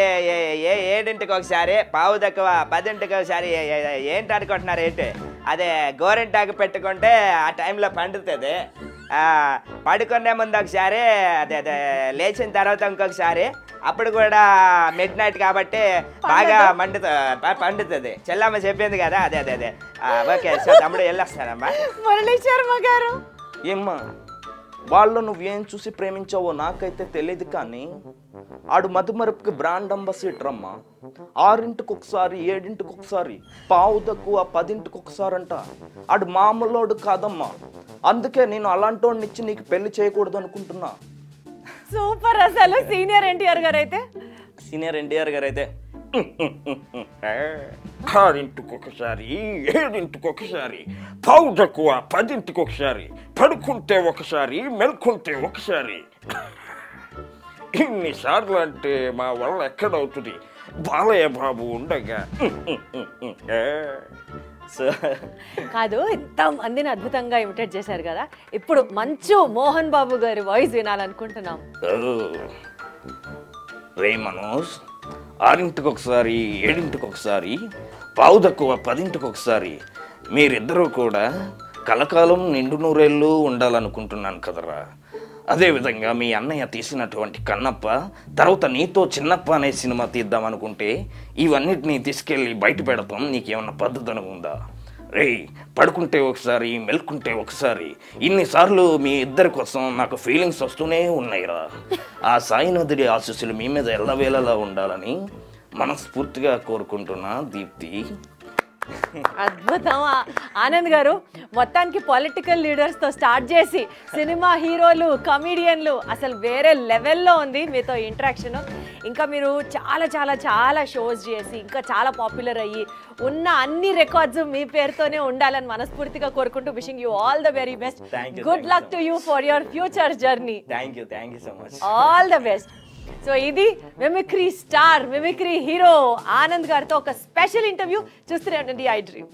7ంటికి ఒకసారి, పావు తక్కువ 10ంటికి ఒకసారి ఏంటి అనుకుంటున్నారు ఏంటి? అదే గోరింటాకు పెట్టుకుంటే ఆ టైంలో పండుతుంది. పడుకునే ముందు ఒకసారి, అదే అదే లేచిన తర్వాత ఇంకొకసారి, అప్పుడు కూడా మిడ్ నైట్ కాబట్టి బాగా పండుతుంది. చెల్లమ్మ చెప్పింది కదా. అదే అదే అదే ఓకే. సో తమ్ముడు వెళ్ళొస్తానమ్మా. మురళీ శర్మ గారు ఏమ్మా వాళ్ళు నువ్వేం చూసి ప్రేమించావో నాకైతే తెలియదు, కానీ ఆడు మధుమరుపుకి బ్రాండ్ అంబాసిడర్ అమ్మా. 6ంటికి ఒకసారి, 7ంటికి ఒకసారి, పావు తక్కువ 10ంటికి ఒకసారి అంట. ఆడు మామూలోడు కాదమ్మా. అందుకే నేను అలాంటి ఇచ్చి నీకు పెళ్లి చేయకూడదు అనుకుంటున్నా. సూపర్. అసలు సీనియర్ ఎన్టీఆర్ గారు అయితే 6ంటికి ఒకసారి, 7ంటికి ఒకసారి, పావు తక్కువ 10ంటికి ఒకసారి, పడుకుంటే ఒకసారి, మెల్కుంటే ఒకసారి. ఇన్నిసార్లు అంటే మా వల్ల ఎక్కడవుతుంది? బాలయ్య బాబు ఉండగా. సో కాదు, ఇంత మందిని అద్భుతంగా ఇమిటేట్ చేశారు కదా. ఇప్పుడు మంచు మోహన్ బాబు గారి వాయిస్ వినాలనుకుంటున్నాం. రే మనోజ్, 6ంటికి ఒకసారి, 7ంటికి ఒకసారి, పావు తక్కువ 10ంటికి ఒకసారి మీరిద్దరూ కూడా కలకాలం నిండు నూరేళ్ళు ఉండాలనుకుంటున్నాను కదరా. అదేవిధంగా మీ అన్నయ్య తీసినటువంటి కన్నప్ప, తర్వాత నీతో చిన్నప్ప అనే సినిమా తీద్దామనుకుంటే ఇవన్నిటినీ తీసుకెళ్ళి బయట పెడతాం. నీకేమన్నా పద్ధతి ఉందా? రే, పడుకుంటే ఒకసారి, మెల్కుంటే ఒకసారి, ఇన్నిసార్లు మీ ఇద్దరి కోసం నాకు ఫీలింగ్స్ వస్తూనే ఉన్నాయిరా. ఆ సాయినాథుడి ఆశీస్సులు మీ మీద ఎల్లవేళలా ఉండాలని మనస్ఫూర్తిగా కోరుకుంటున్నా దీప్తి. అద్భుతం. ఆనంద్ గారు మొత్తానికి పొలిటికల్ లీడర్స్తో స్టార్ట్ చేసి సినిమా హీరోలు, కమీడియన్లు, అసలు వేరే లెవెల్లో ఉంది మీతో ఇంటరాక్షన్. ఇంకా మీరు చాలా చాలా చాలా షోస్ చేసి ఇంకా చాలా పాపులర్ అయ్యి ఉన్న అన్ని రికార్డ్స్ మీ పేరుతోనే ఉండాలని మనస్ఫూర్తిగా కోరుకుంటూ wishing you all the very best. Good luck to you for your future journey. Thank you so much. All the best. So ఇది mimicry star, mimicry hero Anand గారితో ఒక స్పెషల్ ఇంటర్వ్యూ. చూస్తూనే ఉండండి ఐ డ్రీమ్.